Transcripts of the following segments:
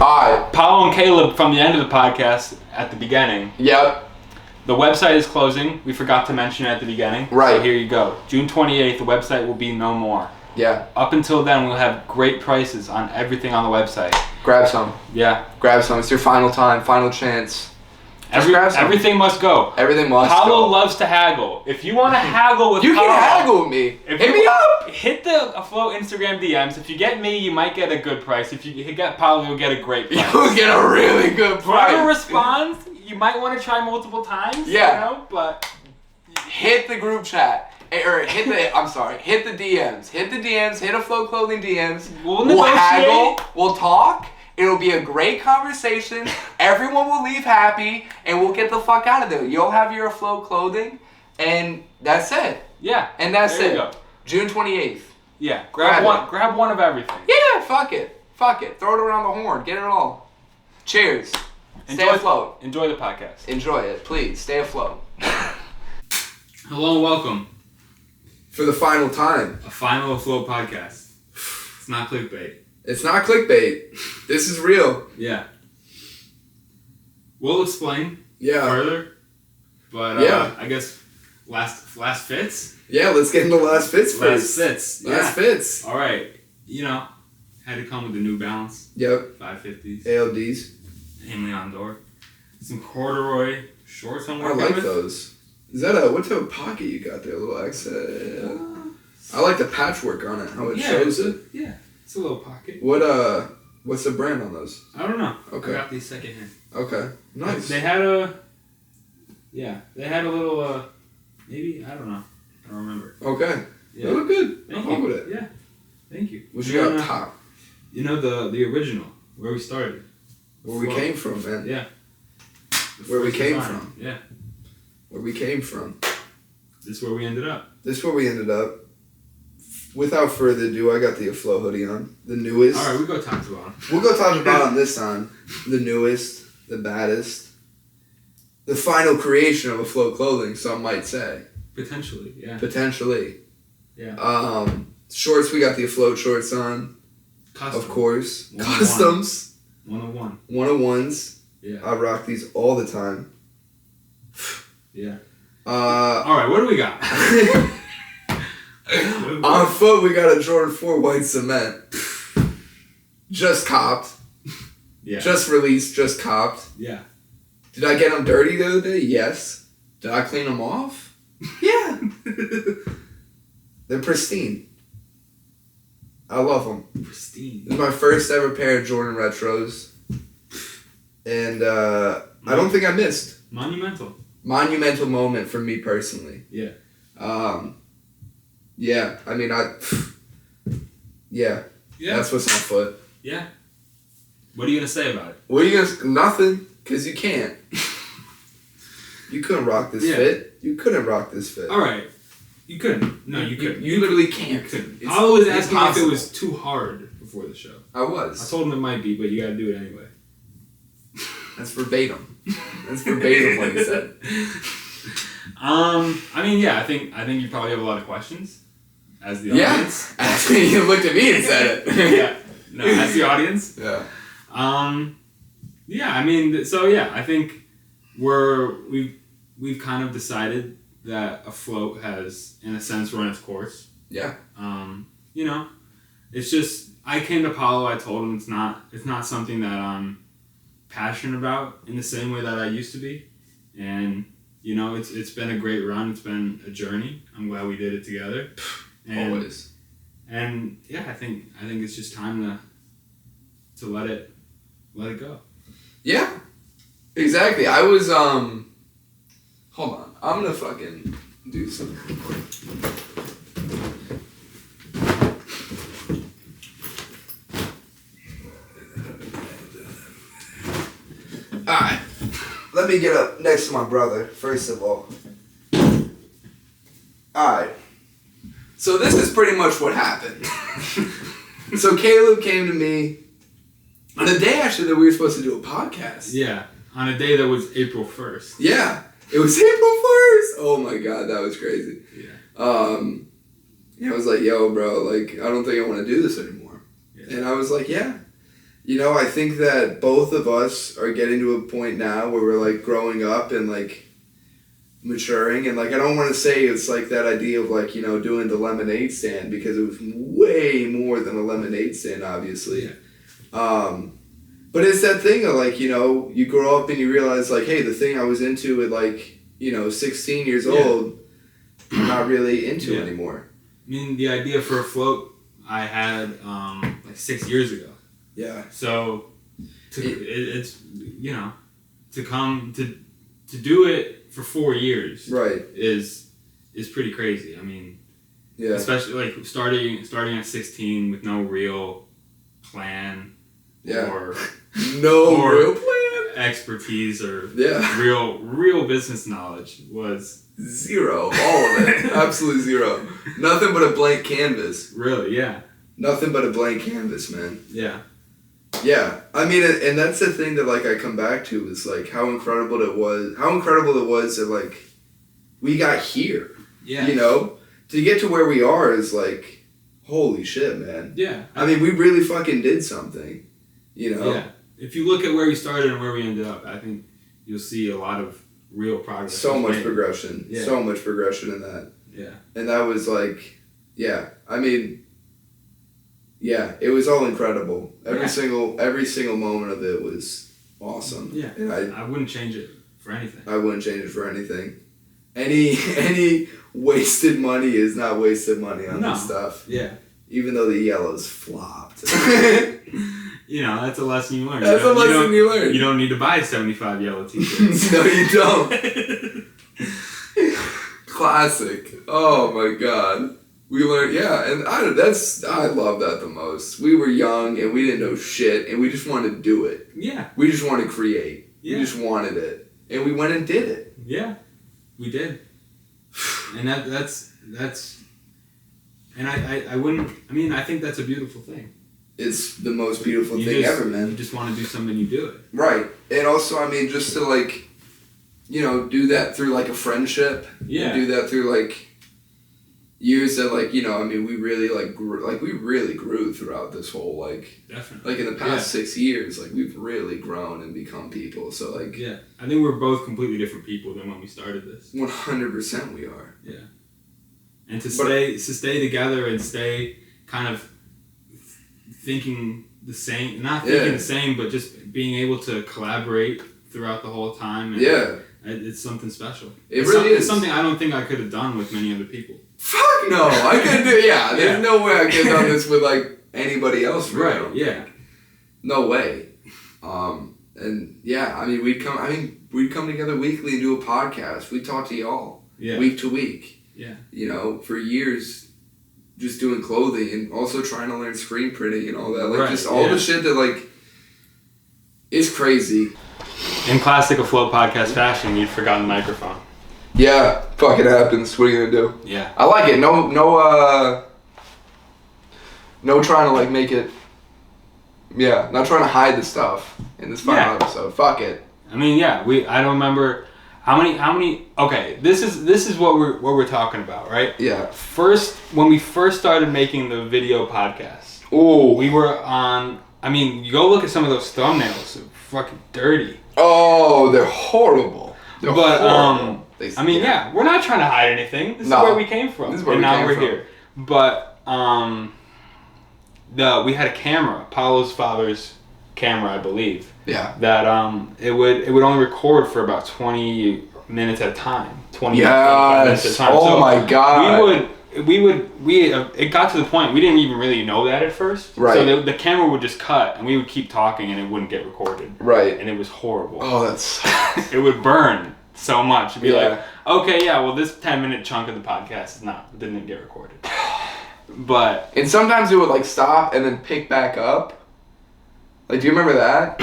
Alright. Paolo and Caleb from the end of the podcast at the beginning. Yep. The website is closing. We forgot to mention it at the beginning. Right. So here you go. June 28th, the website will be no more. Yeah. Up until then, we'll have great prices on everything on the website. Grab some. Yeah. Grab some. It's your final time, final chance. Everything must go. Everything must go. Paolo loves to haggle. If you want to haggle with You Paolo, can haggle with me. Hit me up. Hit the Afloat Instagram DMs. If you get me, you might get a good price. If you get Paolo, you'll get a great price. You'll get a really good price. Whoever responds, you might want to try multiple times. Yeah. You know, but hit the group chat. Or hit the DMs. Hit the DMs. Hit Afloat Clothing DMs. We'll haggle. We'll talk. It'll be a great conversation. Everyone will leave happy, and we'll get the fuck out of there. You'll have your Afloat clothing, and that's it. Yeah. And that's there it. You go. June 28th. Yeah. Grab one of everything. Yeah, fuck it. Throw it around the horn. Get it all. Cheers. Stay afloat. Enjoy the podcast. Enjoy it. Please, stay afloat. Hello and welcome. For the final time. A final Afloat podcast. It's not clickbait. It's not clickbait. This is real. Yeah. We'll explain further. But I guess last fits? Yeah, let's get into last fits first. Last fits. All right. You know, had to come with the New Balance. Yep. 550s. ALDs. Namely on door. Some corduroy shorts I'm I working like with. those. Is that what type of pocket you got there? A little extra. I like the patchwork on it. How it shows it. Yeah. It's a little pocket. What's the brand on those? I don't know. Okay. I got these secondhand. Okay. Nice. They had a little, maybe, I don't know. I don't remember. Okay. Yeah. They look good. Thank I'm you. fine with it. Yeah. Thank you. What you got top? You know, the original, where we started. Where we came from, man. Yeah. Where we came from. Yeah. Where we came from. This is where we ended up. Without further ado, I got the Afloat hoodie on. The newest. Alright, we'll go top to bottom. We'll go top to bottom this time. The newest, the baddest. The final creation of Afloat clothing, some might say. Potentially, yeah. Potentially. Yeah. Shorts, we got the Afloat shorts on. Custom. Of course. 101. Customs. 101. 101s. Yeah. I rock these all the time. Yeah. Alright, what do we got? On foot, we got a Jordan 4 white cement. Just copped. Yeah. Just released, just copped. Yeah. Did I get them dirty the other day? Yes. Did I clean them off? Yeah. They're pristine. I love them. Pristine. This is my first ever pair of Jordan Retros. And I don't think I missed. Monumental moment for me personally. Yeah. Yeah, I mean, yeah. That's what's on foot. Yeah. What are you going to say about it? What are you going to... Nothing, because you can't. You couldn't rock this fit. You couldn't rock this fit. All right. You couldn't. No, you couldn't. You literally can't. You couldn't. I was asking if it was too hard before the show. I was. I told him it might be, but you got to do it anyway. That's verbatim. That's verbatim what he said. I mean, yeah, I think you probably have a lot of questions as the audience. Yeah. You looked at me and said it. Yeah. No, as the audience. Yeah. Yeah, I mean, so yeah, I think we've kind of decided that Afloat has, in a sense, run its course. Yeah. You know, it's just, I came to Paolo, I told him it's not something that I'm passionate about in the same way that I used to be. And, you know, it's been a great run. It's been a journey. I'm glad we did it together. And, always. And yeah, I think it's just time to let it go. Yeah. Exactly. I was hold on. I'm gonna fucking do something quick. Alright. Let me get up next to my brother, first of all. Alright. So this is pretty much what happened. So Caleb came to me on a day actually that we were supposed to do a podcast. Yeah. On a day that was April 1st. Yeah. It was April 1st. Oh my god, that was crazy. Yeah. Yeah, I was like, yo, bro, like, I don't think I want to do this anymore. Yeah. And I was like, yeah. You know, I think that both of us are getting to a point now where we're like growing up and like maturing, and like I don't want to say it's like that idea of like, you know, doing the lemonade stand, because it was way more than a lemonade stand, obviously. But it's that thing of like, you know, you grow up and you realize like, hey, the thing I was into at like, you know, 16 years old, I'm not really into anymore. I mean, the idea for a float I had like 6 years ago. Yeah. So it's, you know, to come to do it for 4 years, right, is pretty crazy. I mean, especially like starting at 16 with no real plan, or real plan, expertise, or real business knowledge was zero. All of it, absolutely zero. Nothing but a blank canvas. Really, yeah. Nothing but a blank canvas, man. Yeah. Yeah, I mean, and that's the thing that like I come back to is like how incredible it was that like we got here. Yeah. You know, to get to where we are is like, holy shit, man. Yeah. I mean, we really fucking did something. You know. Yeah. If you look at where we started and where we ended up, I think you'll see a lot of real progress. So much progression. Yeah. So much progression in that. Yeah. And that was like, yeah. I mean. Yeah, it was all incredible. Every single moment of it was awesome. Yeah, and I wouldn't change it for anything. I wouldn't change it for anything. Any wasted money is not wasted money on this stuff. Yeah. Even though the yellows flopped. You know, that's a lesson you learn. That's a lesson you learn. You don't need to buy 75 yellow t-shirts. No, you don't. Classic. Oh my god. We learned, and I love that the most. We were young and we didn't know shit, and we just wanted to do it. Yeah. We just wanted to create. Yeah. We just wanted it, and we went and did it. Yeah, we did. And that's, and I wouldn't. I mean, I think that's a beautiful thing. It's the most beautiful thing ever, man. You just want to do something, you do it. Right, and also, I mean, just to like, you know, do that through like a friendship. Yeah. Do that through like. Years that like, you know, I mean, we really like grew throughout this whole like, definitely, like in the past 6 years, like we've really grown and become people. So like, I think we're both completely different people than when we started this. 100% we are. Yeah, and to stay together and stay kind of thinking the same, not thinking the same, but just being able to collaborate throughout the whole time. And it's something special. It really is. It's something I don't think I could have done with many other people. Fuck no, I couldn't do. Yeah, there's no way I could have done this with like anybody else. Really, right? Yeah. No way. And yeah, I mean, we'd come together weekly and do a podcast. We'd talk to y'all week to week. Yeah. You know, for years, just doing clothing and also trying to learn screen printing and all that. Like just all the shit that like is crazy. In classic Afloat podcast fashion, you'd forgotten the microphone. Yeah, fucking happens. What are you gonna do? Yeah. I like it. No trying to like make it. Yeah, not trying to hide the stuff in this final episode. Fuck it. I mean, I don't remember how many. Okay, this is what we're talking about, right? Yeah. When we first started making the video podcast. Ooh. We were on. I mean, you go look at some of those thumbnails. They're fucking dirty. Oh, they're horrible. Horrible. I mean, we're not trying to hide anything. This is where we came from. And now we're here. But we had a camera, Paolo's father's camera, I believe. Yeah. That it would only record for about 20 minutes at a time. 20 minutes at a time. Oh my god. It got to the point we didn't even really know that at first. Right. So the camera would just cut and we would keep talking and it wouldn't get recorded. Right. And it was horrible. Oh, that's. It would burn so much. It'd be like, okay, well, this 10-minute chunk of the podcast didn't get recorded. But. And sometimes it would like stop and then pick back up. Like, do you remember that?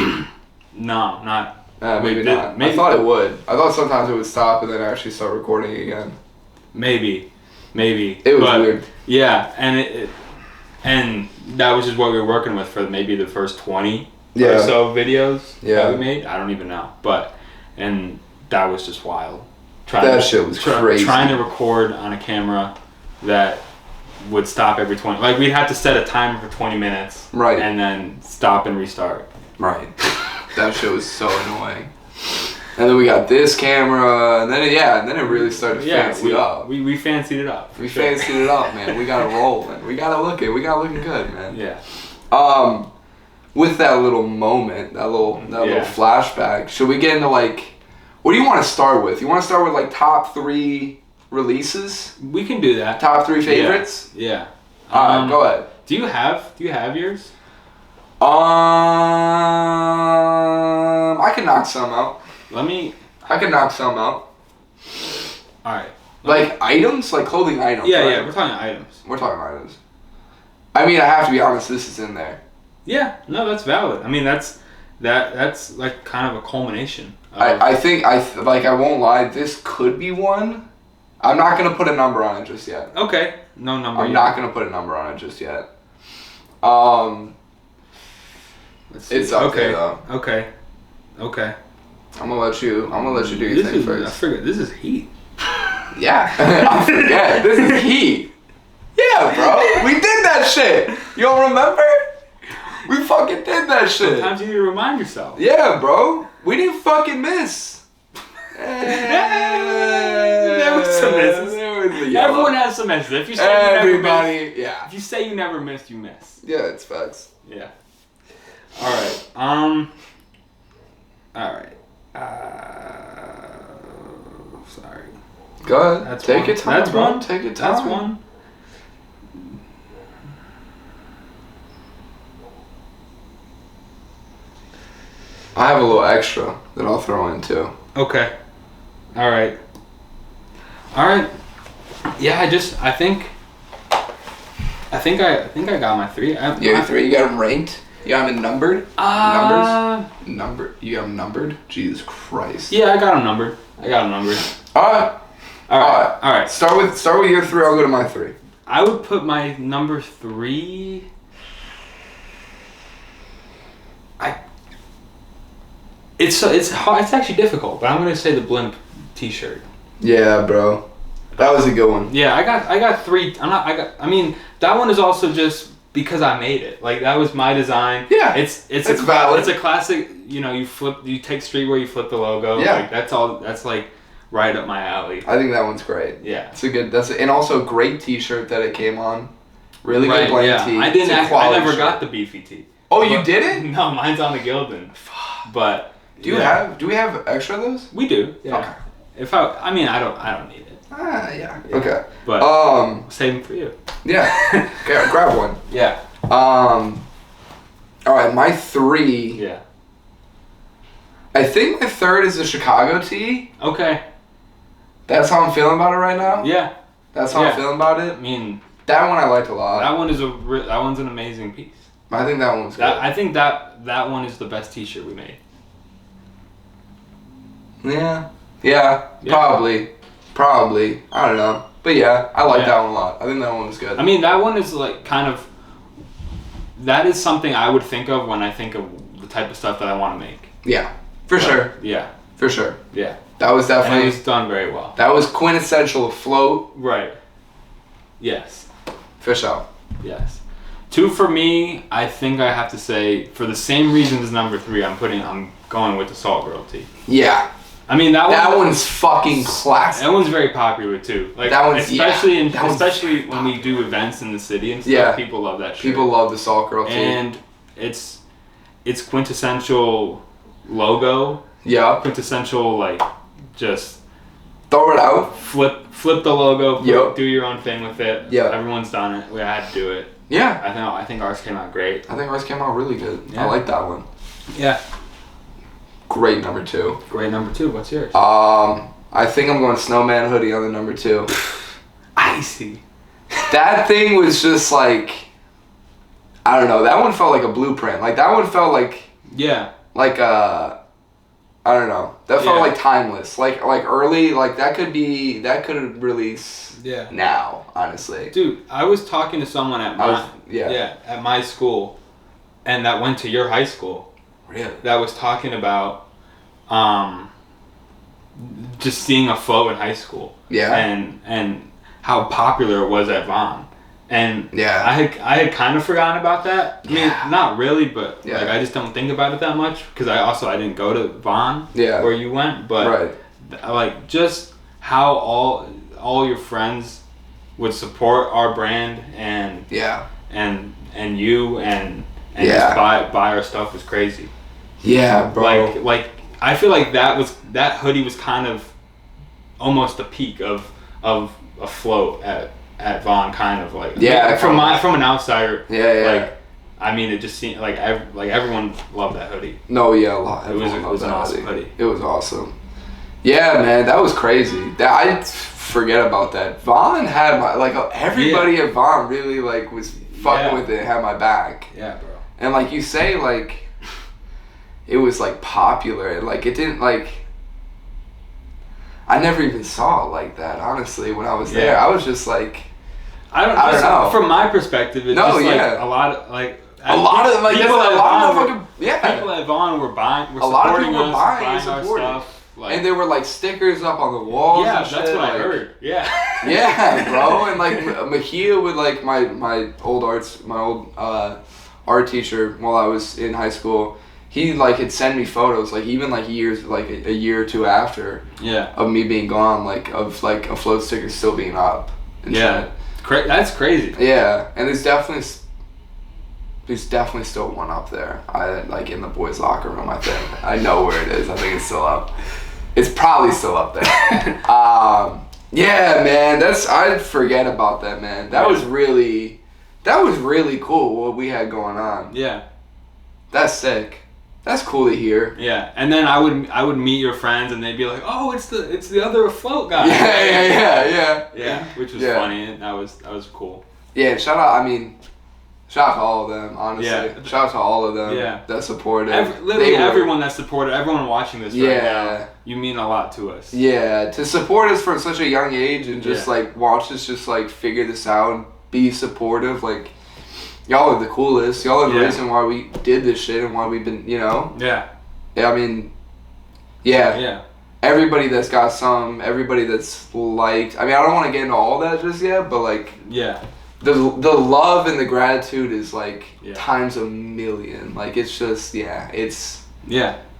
No, not. Maybe not. I thought it would. I thought sometimes it would stop and then actually start recording again. Maybe. It was weird. Yeah, and that was just what we were working with for maybe the first 20 or so videos that we made. I don't even know. And that was just wild. That shit was crazy. Trying to record on a camera that would stop every 20. Like we'd have to set a timer for 20 minutes. Right. And then stop and restart. Right. That shit was so annoying. And then we got this camera, and then it really started to fancy up. We fancied it up. We fancied it up, man. We gotta roll, man. We gotta look good, man. Yeah. With that little moment, that little flashback, should we get into like, what do you want to start with? You want to start with like top 3 releases? We can do that. Top 3 favorites? Yeah. Alright, go ahead. Do you have yours? I can knock some out. I can knock some out. Alright. Like items? Like clothing items? Yeah, right? yeah, we're talking items. We're talking items. I mean, I have to be honest, this is in there. Yeah, no, that's valid. I mean, that's like kind of a culmination. I think, I won't lie, this could be one. I'm not going to put a number on it just yet. Okay, no number I'm not going to put a number on it just yet. It's up there, though. Okay. I'm gonna let you do your thing first. I forget, this is heat. Yeah. I forget. This is heat. Yeah, bro. We did that shit. You don't remember? We fucking did that shit. Sometimes you need to remind yourself. Yeah, bro. We didn't fucking miss. There was some misses. Everyone has some misses. If you say if you say you never missed, you miss. Yeah, it's facts. Yeah. All right. Sorry. Go ahead. That's Take one. your time. That's bro. one. Take your time. That's one. I have a little extra that I'll throw in too. Okay. All right. Yeah, I think I got my 3. You got 3. You got them ranked. You got them numbered. Numbers. You got them numbered. Jesus Christ. Yeah, I got them numbered. All right. Start with your 3. I'll go to my 3. I would put my number 3. It's hard. It's actually difficult, but I'm gonna say the blimp T-shirt. Yeah, bro, that was a good one. Yeah, I got 3. I mean, that one is also just because I made it. Like that was my design. Yeah, it's valid. It's a classic. You know, you take streetwear, you flip the logo. Yeah, like, that's all. That's like right up my alley. I think that one's great. Yeah, and also a great T-shirt that it came on. Really good blank tee. I never got the beefy tee. Oh, you didn't? No, mine's on the Gildan. But do we have extra of those? We do. Yeah. Okay. I don't need it. Yeah. Okay. But save them for you. Yeah. Okay, grab one. Yeah. All right, my 3. Yeah. I think my 3rd is the Chicago tee. Okay. That's how I'm feeling about it right now. Yeah. That's how I'm feeling about it. I mean, that one I liked a lot. That one's an amazing piece. I think that one's good. I think that one is the best T-shirt we made. Yeah. Probably. I don't know. But yeah, I like that one a lot. I think that one was good. I mean, that one is like kind of... That is something I would think of when I think of the type of stuff that I want to make. Yeah. For sure. Yeah. For sure. Yeah. That was definitely... And it was done very well. That was quintessential Afloat. Right. Yes. For sure. Yes. 2 for me, I think I have to say, for the same reasons as number 3, I'm going with the Salt Girl tee. Yeah. I mean, that one's fucking classic. That one's very popular too. Like that one's especially when we do events in the city and stuff. Yeah. People love that shit. People love the Salt Girl tee. And it's quintessential logo. Yeah. Quintessential like just throw it out. Flip the logo. Yep. Do your own thing with it. Yeah. Everyone's done it. We had to do it. Yeah. I think ours came out great. I think ours came out really good. Yeah. I like that one. Yeah. Great number 2. Great number 2. What's yours? I think I'm going Snowman hoodie on the number 2. Icy. That thing was just like, I don't know. That one felt like a blueprint. Like that one felt like I don't know. That felt like timeless. Like early. Like that could release. Yeah. Now, honestly. Dude, I was talking to someone at at my school, and that went to your high school. Really? That was talking about just seeing a flow in high school. Yeah. And how popular it was at Vaughn. And yeah, I had kind of forgotten about that. I mean, not really, but yeah. like I just don't think about it that much because I didn't go to Vaughn where you went, but like just how all your friends would support our brand and you and just buy our stuff was crazy. Yeah, bro. Like I feel like that hoodie was kind of almost the peak of Afloat at Vaughn, kind of like from an outsider. Like I mean, it just seemed like everyone loved that hoodie. No, yeah, a lot. It was an awesome hoodie. It was awesome. Yeah, man, that was crazy. I forget about that. Vaughn had everybody at Vaughn really was fucking with it, had my back. Yeah, bro. And like you say, it was popular. It didn't I never even saw it like that, honestly, when I was there. I was just I don't know. From my perspective, it's just a lot of people at Vaughn were buying, were supporting us, buying our stuff. And there were stickers up on the walls. Yeah, and shit. That's what I heard. Yeah. Yeah, bro. And Mahia would my old art teacher while I was in high school. He had send me photos even years a year or two after. Yeah. Of me being gone of Afloat stickers still being up. And shit. That's crazy. Yeah, and there's definitely still one up there. In the boys' locker room. I think I know where it is. I think it's still up. It's probably still up there. Yeah, man. I forget about that, man. That was really cool what we had going on. Yeah. That's sick. That's cool to hear. Yeah, and then I would meet your friends and they'd be like, "Oh, it's the other Afloat guy." Yeah. Which was funny, and that was cool. Yeah, shout out to all of them, honestly. Yeah. Shout out to all of them that supported. Everyone that supported, everyone watching this right now, you mean a lot to us. Yeah, to support us from such a young age and just watch us just figure this out and be supportive, y'all are the coolest. Y'all are the reason why we did this shit and why we've been, Yeah. I mean, yeah. Everybody that's got some, everybody that's liked. I mean, I don't want to get into all that just yet, but the love and the gratitude is times a million. It's just it's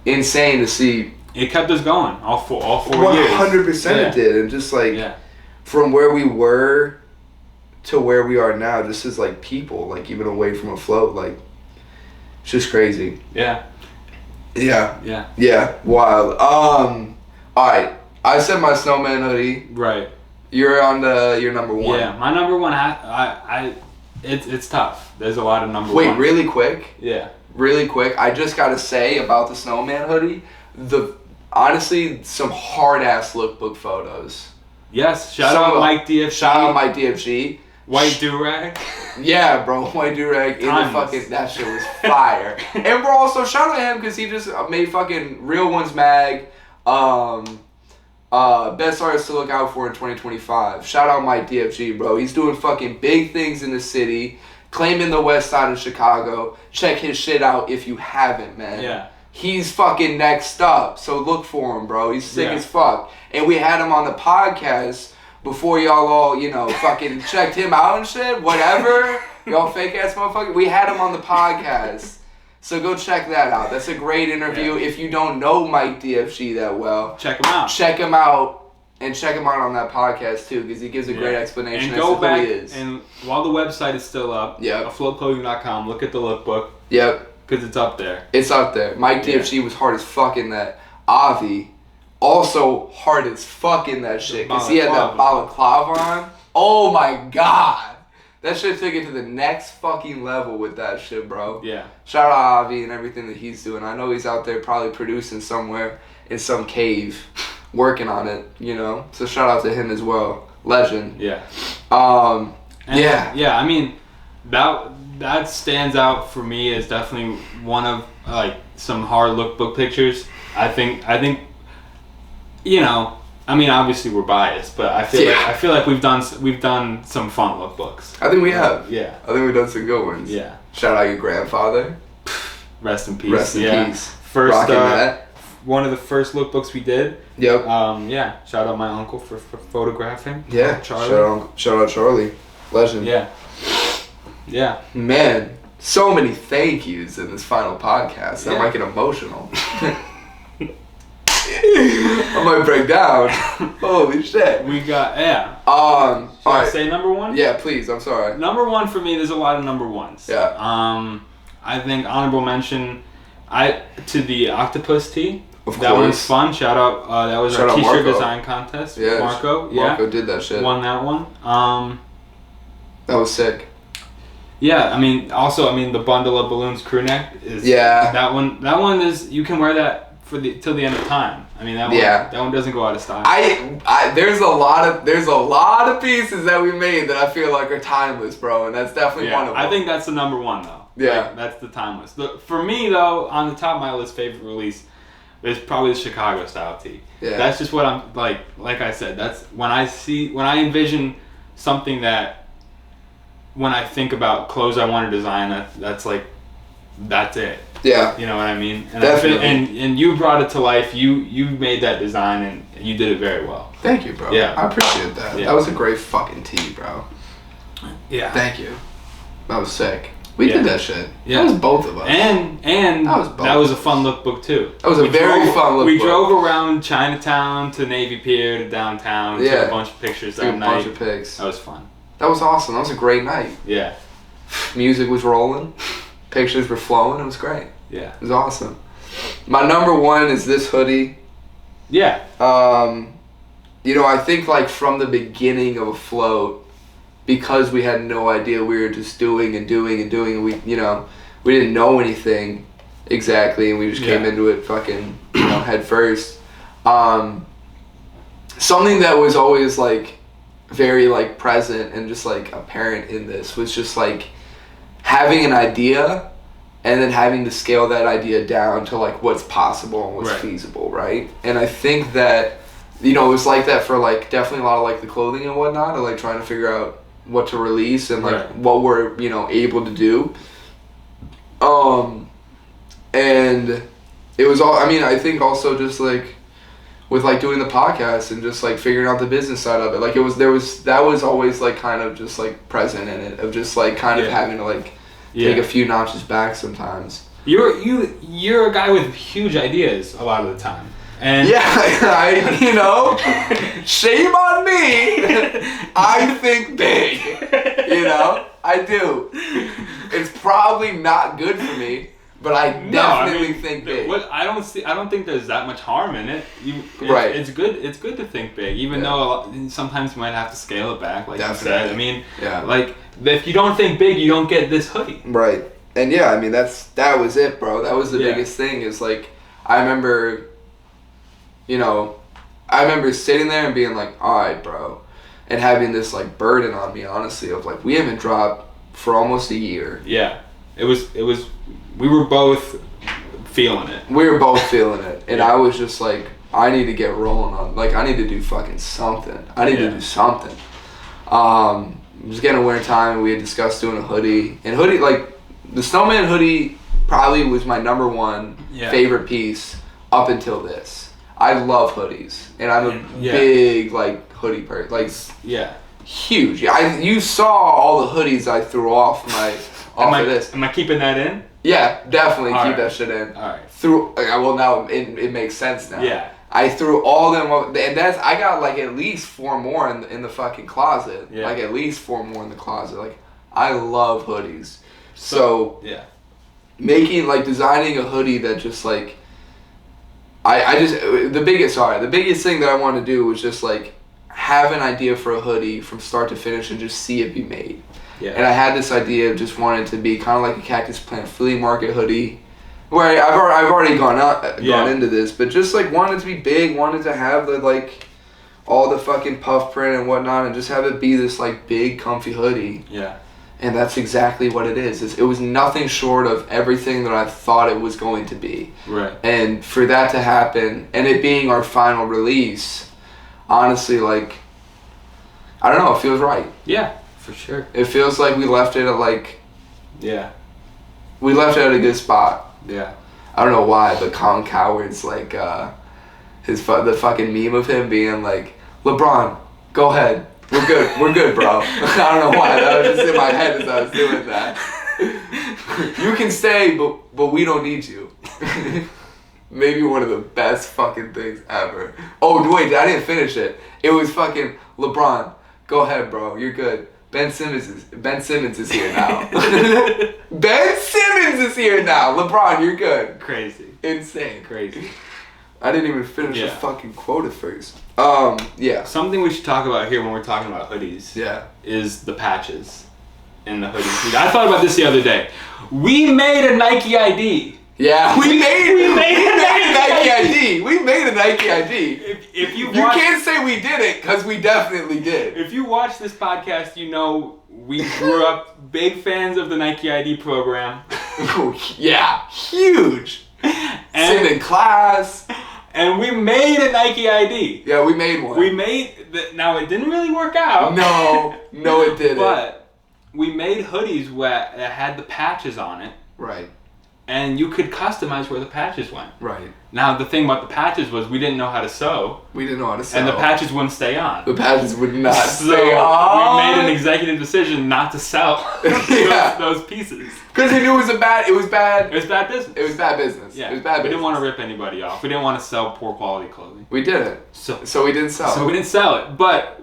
insane to see. It kept us going all four years. 100% it did, and just from where we were to where we are now, just as people, even away from Afloat, it's just crazy. Yeah. Wild. All right, I said my snowman hoodie. Right. You're on your number one. Yeah, my number one. It's tough. There's a lot of number ones. Wait, really quick. Yeah. Really quick. I just gotta say about the snowman hoodie, honestly, some hard ass lookbook photos. Yes. Shout out Mike DFG. Shout out Mike DFG. White do-rag. Yeah, bro. White do-rag in the fucking... That shit was fire. And bro, also shout out to him because he just made fucking Real Ones Mag. Best artist to look out for in 2025. Shout out Mike DFG, bro. He's doing fucking big things in the city. Claiming the west side of Chicago. Check his shit out if you haven't, man. Yeah. He's fucking next up. So look for him, bro. He's sick as fuck. And we had him on the podcast before y'all all, fucking checked him out and shit. Whatever. Y'all fake ass motherfucker. We had him on the podcast. So go check that out. That's a great interview. If you don't know Mike DFG that well, check him out. Check him out and check him out on that podcast too, because he gives a great explanation and go as to back, who he is. And while the website is still up, afloatclothing.com, look at the lookbook. Yep. Because it's up there. It's up there. Mike DFG was hard as fuck in that. Avi, also hard as fuck in that shit, because he had that balaclava on. Oh my god. That shit took it to the next fucking level with that shit, bro. Yeah. Shout out Avi and everything that he's doing. I know he's out there probably producing somewhere in some cave, working on it, So shout out to him as well. Legend. Yeah. Yeah. Yeah, I mean, that stands out for me as definitely one of, some hard lookbook pictures. I think, I mean, obviously we're biased, but I feel like we've done some fun lookbooks. I think we have. Yeah. I think we've done some good ones. Yeah. Shout out your grandfather. Rest in peace. Rest in peace. First, one of the first lookbooks we did. Yep. Shout out my uncle for photographing. Yeah. Charlie. Shout out Charlie. Legend. Yeah. Man, so many thank yous in this final podcast. I might get emotional. I might break down. Holy shit. We got, Should I say number one? Yeah, please. I'm sorry. Number one for me, there's a lot of number ones. Yeah. I think honorable mention to the octopus tee. Of that course. one's fun. Shout out. That was Shout our out t-shirt Marco. design contest. Yeah. Marco did that shit. won that one. That was sick. Yeah, the bundle of balloons crew neck is. Yeah. That one is, you can wear that till the end of time. That one doesn't go out of style. There's a lot of pieces that we made that I feel like are timeless, bro, and that's definitely one of them. I think that's the number one though. Yeah. Like, that's the timeless. For me though, on the top of my list, favorite release is probably the Chicago style tee. Yeah. That's just what I'm like I said, that's when I envision something that when I think about clothes I want to design, that's it. Yeah. You know what I mean? And Definitely. And you brought it to life. You made that design and you did it very well. Thank you, bro. Yeah. I appreciate that. Yeah. That was a great fucking tee, bro. Yeah. Thank you. That was sick. We did that shit. Yeah. That was both of us. And that was a fun lookbook too. That was a very fun lookbook. We drove around Chinatown to Navy Pier to downtown. Took a bunch of pictures that night. A bunch of pics. That was fun. That was awesome. That was a great night. Yeah. Music was rolling. Pictures were flowing. It was great. Yeah. It was awesome. My number one is this hoodie. Yeah. I think from the beginning of Afloat, because we had no idea, we were just doing, and we didn't know anything exactly, and we just came into it fucking head first. Something that was always very present and just apparent in this was just having an idea and then having to scale that idea down to what's possible and what's feasible, right? And I think that it was like that for definitely a lot of the clothing and whatnot, or trying to figure out what to release and what we're able to do. And it was all, I think also just with doing the podcast and just figuring out the business side of it, that was always kind of just present in it, of just kind of having to take a few notches back sometimes. You're a guy with huge ideas a lot of the time. And shame on me. I think big. I do. It's probably not good for me, but I definitely think big. I don't think there's that much harm in it. Right. It's good to think big, even though sometimes you might have to scale it back, like definitely. You said. If you don't think big, you don't get this hoodie. Right. And that was it, bro. That was the biggest thing. Is I remember sitting there and being alright, bro, and having this burden on me, honestly, of we haven't dropped for almost a year. Yeah. It was we were both feeling it. We were both feeling it. And I was just I need to get rolling on, I need to do fucking something. I need to do something. It was getting winter time, and we had discussed doing a hoodie. And the Snowman hoodie probably was my number one favorite piece up until this. I love hoodies, and I'm a big hoodie person. Huge. You saw all the hoodies I threw off of this. Am I keeping that in? Yeah, definitely keep that shit in. All right. Now it makes sense now. Yeah. I threw all them, and I got at least 4 more in the fucking closet. Yeah. At least 4 more in the closet. I love hoodies. So making designing a hoodie that just the biggest thing that I wanted to do was just have an idea for a hoodie from start to finish and just see it be made. Yeah. And I had this idea of just wanting to be kind of like a Cactus Plant flea market hoodie, where I've already gone into this, but just wanted to be big, wanted to have the all the fucking puff print and whatnot, and just have it be this big comfy hoodie. Yeah. And that's exactly what it is. It was nothing short of everything that I thought it was going to be. Right. And for that to happen, and it being our final release, honestly, I don't know, it feels right. Yeah, for sure. It feels like we left it at we left it at a good spot. Yeah. I don't know why, but Colin Coward's the fucking meme of him being LeBron, go ahead. We're good. We're good, bro. I don't know why. That was just in my head as I was doing that. You can stay, but we don't need you. Maybe one of the best fucking things ever. Oh, wait, I didn't finish it. It was fucking LeBron. Go ahead, bro. You're good. Ben Simmons is here now. Ben Simmons is here now. LeBron, you're good. Crazy. Insane. Crazy. I didn't even finish the fucking quote at first. Yeah. Something we should talk about here when we're talking about hoodies. Yeah. Is the patches and the hoodies. I thought about this the other day. We made a Nike ID. Yeah, we made a Nike ID. We made a Nike ID. If you can't say we didn't, because we definitely did. If you watch this podcast, you know we grew up big fans of the Nike ID program. Yeah, huge. Sit in class. And we made a Nike ID. Yeah, we made one. Now it didn't really work out. No, it didn't. But we made hoodies that had the patches on it. Right. And you could customize where the patches went. Right. Now the thing about the patches was we didn't know how to sew. We didn't know how to sew. And the patches wouldn't stay on. The patches would not so stay on. We made an executive decision not to sell those pieces. Because we knew it was bad business. It was bad business. It was bad business. Yeah. It was bad business. We didn't want to rip anybody off. We didn't want to sell poor quality clothing. We didn't. So we didn't sell. So we didn't sell it. But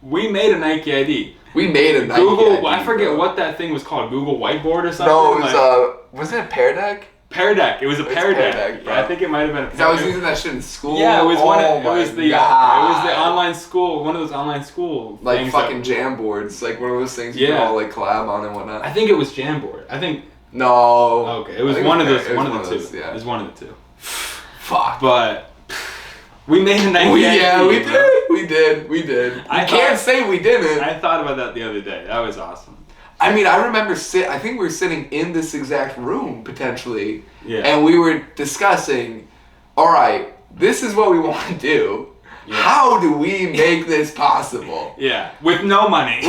we made a Nike ID. We made a Nike ID. I forget what that thing was called. Google Whiteboard or something? No, it was wasn't it Pear Deck? Pear Deck. It was a Pear Deck. Yeah, I think it might have been. Because I was using that shit in school. Yeah, it was it was the online school. One of those online school like things fucking jam boards, like one of those things you can all like collab on and whatnot. I think it was Jamboard. I think. No. Okay, it was one of those. One of the two. Yeah, it was one of the two. Fuck. But we made a Nike ID. Yeah, we did. We did. I can't say we didn't. I thought about that the other day. That was awesome. I mean, I remember I think we were sitting in this exact room, potentially, and we were discussing, all right, this is what we want to do. Yeah. How do we make this possible? Yeah, with no money.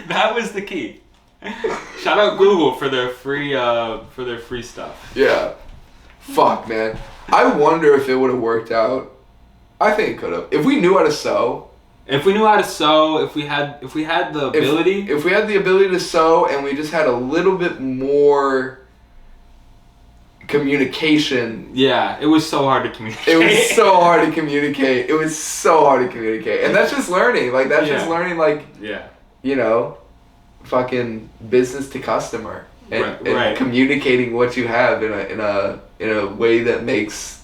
That was the key. Shout out Google for their free stuff. Yeah. Fuck, man. I wonder if it would have worked out. I think it could have. If we knew how to sew. If we knew how to sew, if we had the ability. If we had the ability to sew and we just had a little bit more communication. Yeah, it was so hard to communicate. It was so hard to communicate. And that's just learning. Like, that's just learning, like, you know, fucking business to customer. And communicating what you have in a way that makes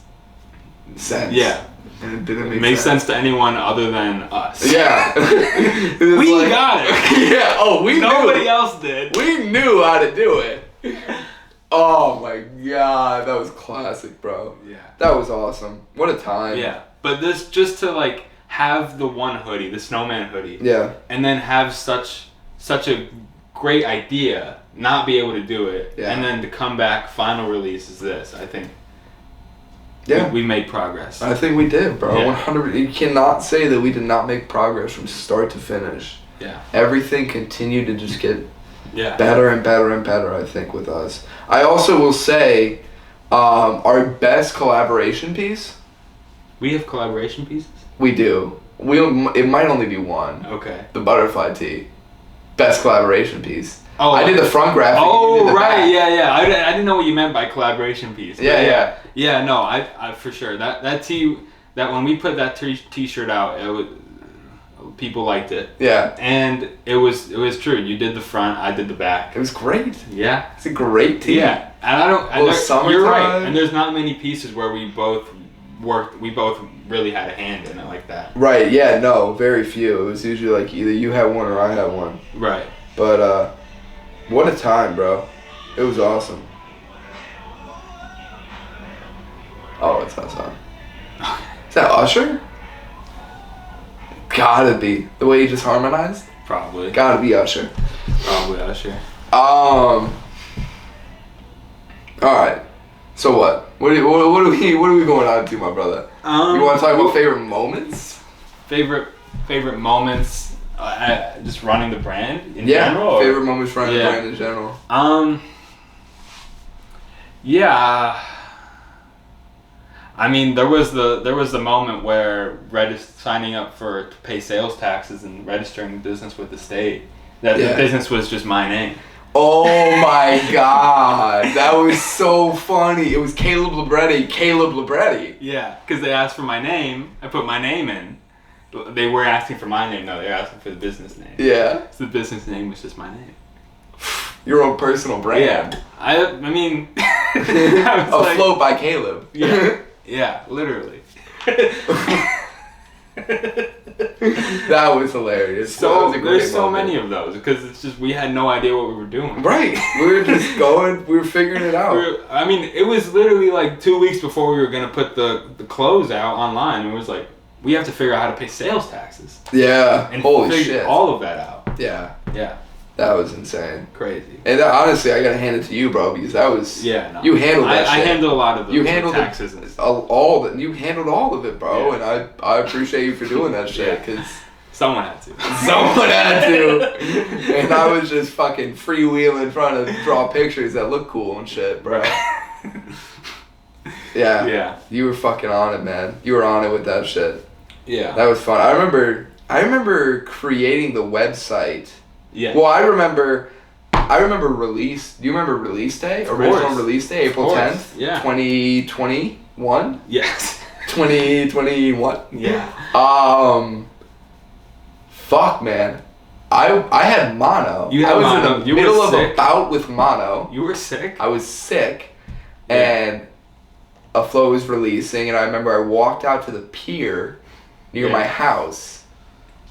sense. Yeah. And it didn't make makes sense to anyone other than us. Yeah. We got it. Yeah. Oh, Nobody else did. We knew how to do it. Oh my god, that was classic, bro. Yeah. That was awesome. What a time. Yeah. But this just to like have the one hoodie, the snowman hoodie. Yeah. And then have such a great idea, not be able to do it, and then to come back, final release is this. I think. Yeah, we made progress. I think we did, bro. 100. You cannot say that we did not make progress from start to finish. Yeah. Everything continued to just get better and better and better. I think with us. I also will say, our best collaboration piece. We have collaboration pieces. We do. It might only be one. Okay. The butterfly tee. Best collaboration piece. Oh, I did the front graphic. Oh, you did the right, back. yeah. I didn't know what you meant by collaboration piece. Yeah. Yeah, no, I for sure. That tee, that when we put that t-shirt out, people liked it. Yeah. And it was true. You did the front, I did the back. It was great. Yeah. It's a great tee. Yeah. And you're right. And there's not many pieces where we both really had a hand in it like that. Right, yeah, no, very few. It was usually like either you had one or I had one. Right. But what a time, bro. It was awesome. Oh, it's outside. Is that Usher? Gotta be. The way he just harmonized? Probably. Gotta be Usher. Probably Usher. Alright. So what? What are we going on to, my brother? You want to talk about favorite moments? Favorite moments, just running the brand in general? Yeah, favorite moments running the brand in general. Yeah. I mean, there was the moment where signing up to pay sales taxes and registering the business with the state, that the business was just my name. Oh my God, that was so funny. It was Caleb Libretti. Yeah, because they asked for my name. I put my name in. They were asking for my name. No, they were asking for the business name. Yeah. So the business name was just my name. Your own personal brand. Yeah. I mean, I was Afloat by Caleb. Yeah. Yeah, literally. That was hilarious. There's so many of those because it's just we had no idea what we were doing. Right. We were just going. We were figuring it out. I mean, it was literally like 2 weeks before we were gonna put the clothes out online. It was like we have to figure out how to pay sales taxes. Yeah. And holy figure shit. all of that out. Yeah. Yeah. That was insane. Crazy. And honestly, I gotta hand it to you, bro, because that was you handled that shit. I handled a lot of you handled taxes. All that. You handled all of it, bro, Yeah. and I appreciate you for doing that shit, because someone had to. Someone had to. And I was just fucking freewheeling trying to draw pictures that look cool and shit, bro. Yeah. Yeah. You were fucking on it, man. You were on it with that shit. Yeah. That was fun. I remember creating the website. Yeah. Well, I remember release. Do you remember release day? Original release day, April 10th? Yeah. 2021? Yes. 2021? Yeah. Fuck, man. I had mono. I was in the middle of a bout with mono. You were sick? I was sick. And Afloat was releasing, and I remember I walked out to the pier near my house,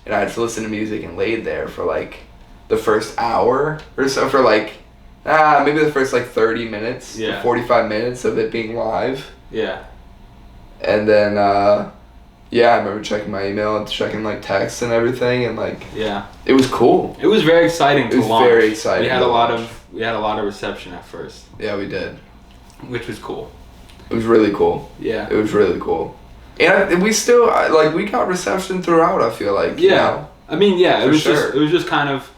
and I had to listen to music and laid there for like the first hour or so, for like maybe the first like 30 minutes to 45 minutes of it being live. Yeah. And then I remember checking my email and checking like texts and everything, and like it was cool. It was very exciting to launch. It was very exciting. We had a lot of reception at first. Yeah, we did. Which was cool. It was really cool. Yeah. It was really cool. And we still we got reception throughout, I feel like. Yeah. You know? I mean, yeah, it was sure. just kind of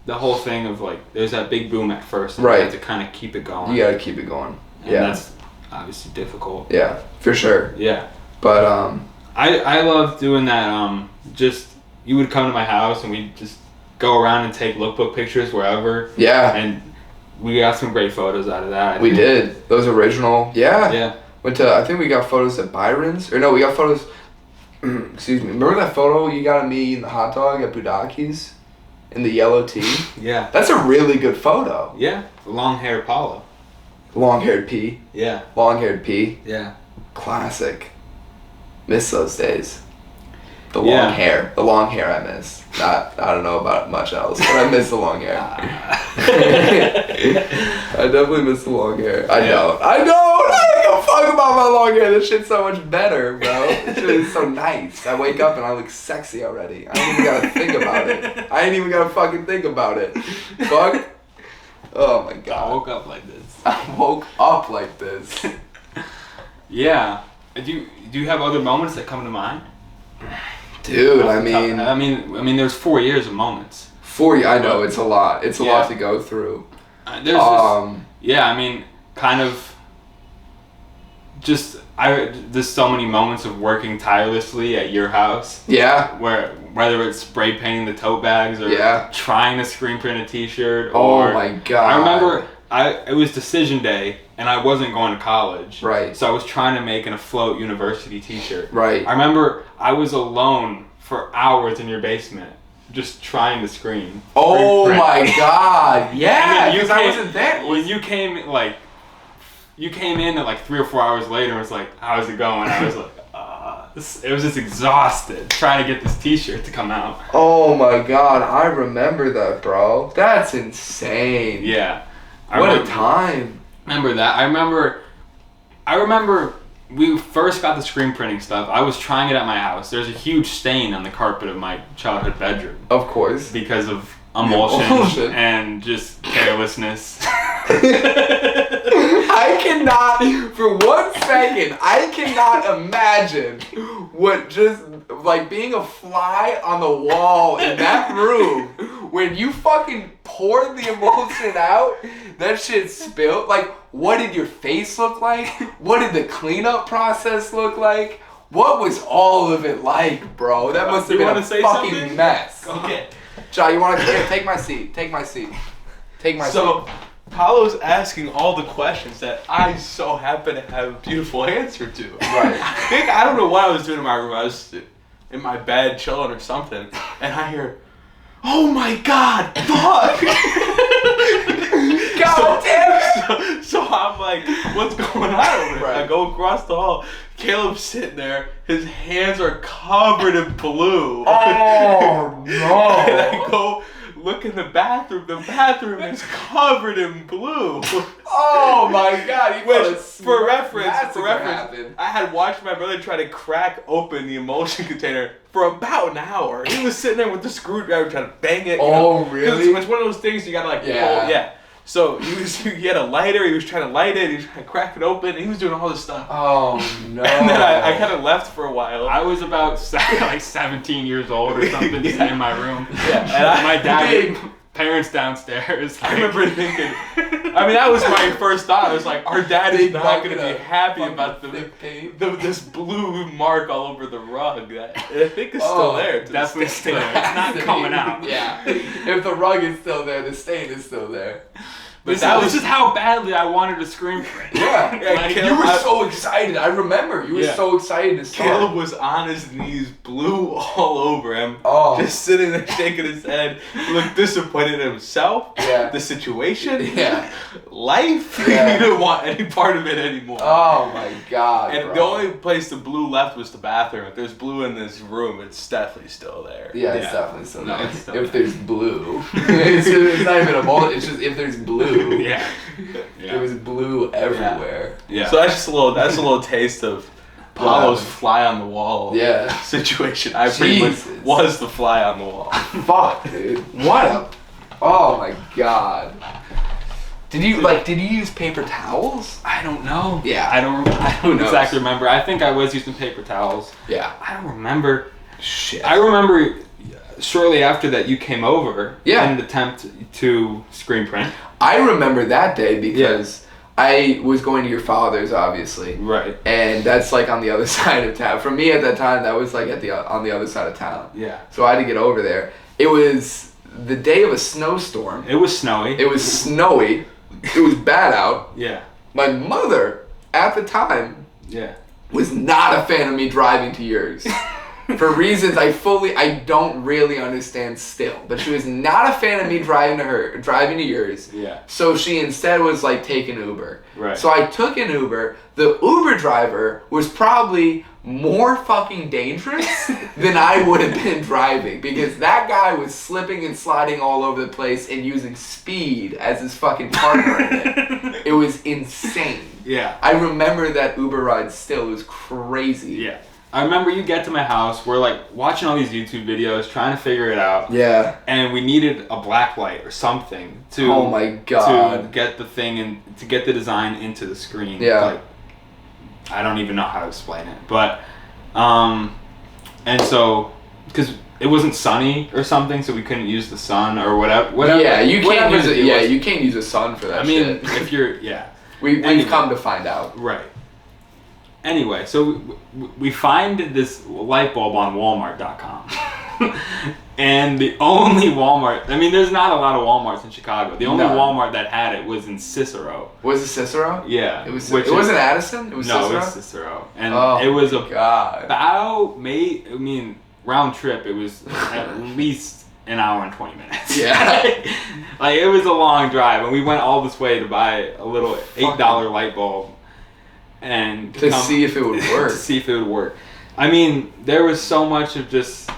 the whole thing of like there's that big boom at first, and right? you have to kind of keep it going. You gotta keep it going. And that's obviously difficult. Yeah, for sure. Yeah. But I love doing that. Just you would come to my house and we'd just go around and take lookbook pictures wherever. Yeah. And we got some great photos out of that. We did. Those original. Yeah. Yeah. I think we got photos at Byron's. Or no, we got photos. Excuse me. Remember that photo you got of me eating the hot dog at Budaki's? In the yellow tee? Yeah. That's a really good photo. Yeah. Long-haired Paolo. Long-haired P. Yeah. Long-haired P. Yeah. Classic. Miss those days. The long hair. The long hair I miss. I don't know about much else, but I miss the long hair. I definitely miss the long hair. I don't. I don't give a fuck about my long hair. This shit's so much better, bro. This shit is so nice. I wake up and I look sexy already. I ain't even gotta think about it. I ain't even gotta fucking think about it. Fuck. Oh my god. I woke up like this. I woke up like this. Yeah. Do you have other moments that come to mind? Dude, I mean, there's 4 years of moments. 4 years, I know, it's a lot. It's a lot to go through. There's there's so many moments of working tirelessly at your house. Yeah. Whether it's spray painting the tote bags or trying to screen print a t-shirt. Oh my god. I remember it was decision day and I wasn't going to college. Right. So I was trying to make an Afloat University t-shirt. Right. I remember I was alone for hours in your basement just trying to screen. Oh my god. Yeah, because I wasn't there. When you came in at like 3 or 4 hours later and was like, how's it going? I was like, it was just exhausted trying to get this t-shirt to come out. Oh my god, I remember that, bro. That's insane. Yeah. What a time. Remember that. I remember we first got the screen printing stuff. I was trying it at my house. There's a huge stain on the carpet of my childhood bedroom. Of course. Because of emulsion and just carelessness. I I cannot, for 1 second, I cannot imagine what just, like, being a fly on the wall in that room when you fucking poured the emulsion out, that shit spilled. Like, what did your face look like? What did the cleanup process look like? What was all of it like, bro? That must have been a fucking mess. Okay. John, you want to take my seat? Take my seat. Take my seat. So, Paolo's asking all the questions that I so happen to have a beautiful answer to. Right. I don't know what I was doing in my room. I was in my bed chilling or something, and I hear, "Oh my God, fuck!" God damn it! So I'm like, what's going on over there? Right. I go across the hall. Caleb's sitting there. His hands are covered in blue. Oh no! And I go look in the bathroom. The bathroom is covered in blue. Oh my God! Which, for reference, happened. I had watched my brother try to crack open the emulsion container for about an hour. He was sitting there with the screwdriver trying to bang it. Oh, really? Because it's one of those things you gotta like pull. Yeah. So he had a lighter. He was trying to light it. He was trying to crack it open. He was doing all this stuff. Oh no! And then I kind of left for a while. I was about 17 years old or something, sitting in my room. Yeah, and my dad, parents downstairs. I remember thinking, I mean, that was my first thought. I was like, our dad is not going to be happy about this blue mark all over the rug. That I think is still there. Definitely still there. It's not coming out. Yeah. If the rug is still there, the stain is still there. But this is how badly I wanted to screen print. Yeah. Like, you were so excited. I remember. You were so excited to start. Caleb was on his knees, blue all over him. Oh. Just sitting there shaking his head. He looked disappointed in himself. Yeah. The situation. Yeah. Life. Yeah. He didn't want any part of it anymore. Oh my God. And bro. the only place the blue left was the bathroom. If there's blue in this room, it's definitely still there. Yeah, it's definitely still there. It's still if there's blue. it's not even a bullet, it's just if there's blue. Yeah. There was blue everywhere. Yeah. So that's a little taste of Paolo's fly on the wall situation. I pretty much was the fly on the wall. Fuck, dude. What a... Oh my God. Did you use paper towels? I don't know. Yeah. I don't exactly remember. I think I was using paper towels. Yeah. I don't remember. Shit. I remember shortly after that you came over in an attempt to screen print. I remember that day because I was going to your father's, obviously. Right. And that's like on the other side of town. For me at that time, that was like on the other side of town. Yeah. So I had to get over there. It was the day of a snowstorm. It was snowy. It was snowy. It was bad out. Yeah. My mother, at the time, Yeah. was not a fan of me driving to yours. For reasons I don't really understand still. But she was not a fan of me driving to yours. Yeah. So she instead was like taking Uber. Right. So I took an Uber. The Uber driver was probably more fucking dangerous than I would have been driving, because that guy was slipping and sliding all over the place and using speed as his fucking partner in it. It was insane. Yeah. I remember that Uber ride still. It was crazy. Yeah. I remember you get to my house, we're like watching all these YouTube videos, trying to figure it out. Yeah. And we needed a black light or something to Oh my God. to get the thing and to get the design into the screen. Yeah. Like, I don't even know how to explain it. But and so because it wasn't sunny or something, so we couldn't use the sun or whatever. Yeah, you can't use it. it Yeah, was. you can't use a sun for that. I mean, shit. if you're we've anyway. come to find out. Right. Anyway, so we find this light bulb on Walmart.com. And the only Walmart, I mean, there's not a lot of Walmarts in Chicago. The only Walmart that had it was in Cicero. Was it Cicero? Yeah. It wasn't Addison? It was Cicero? No, it was Cicero. And Oh it was God. round trip, it was at least an hour and 20 minutes. Yeah. Like, it was a long drive, and we went all this way to buy a little $8 light bulb. And to see if it would work. To see if it would work. I mean, there was so much of just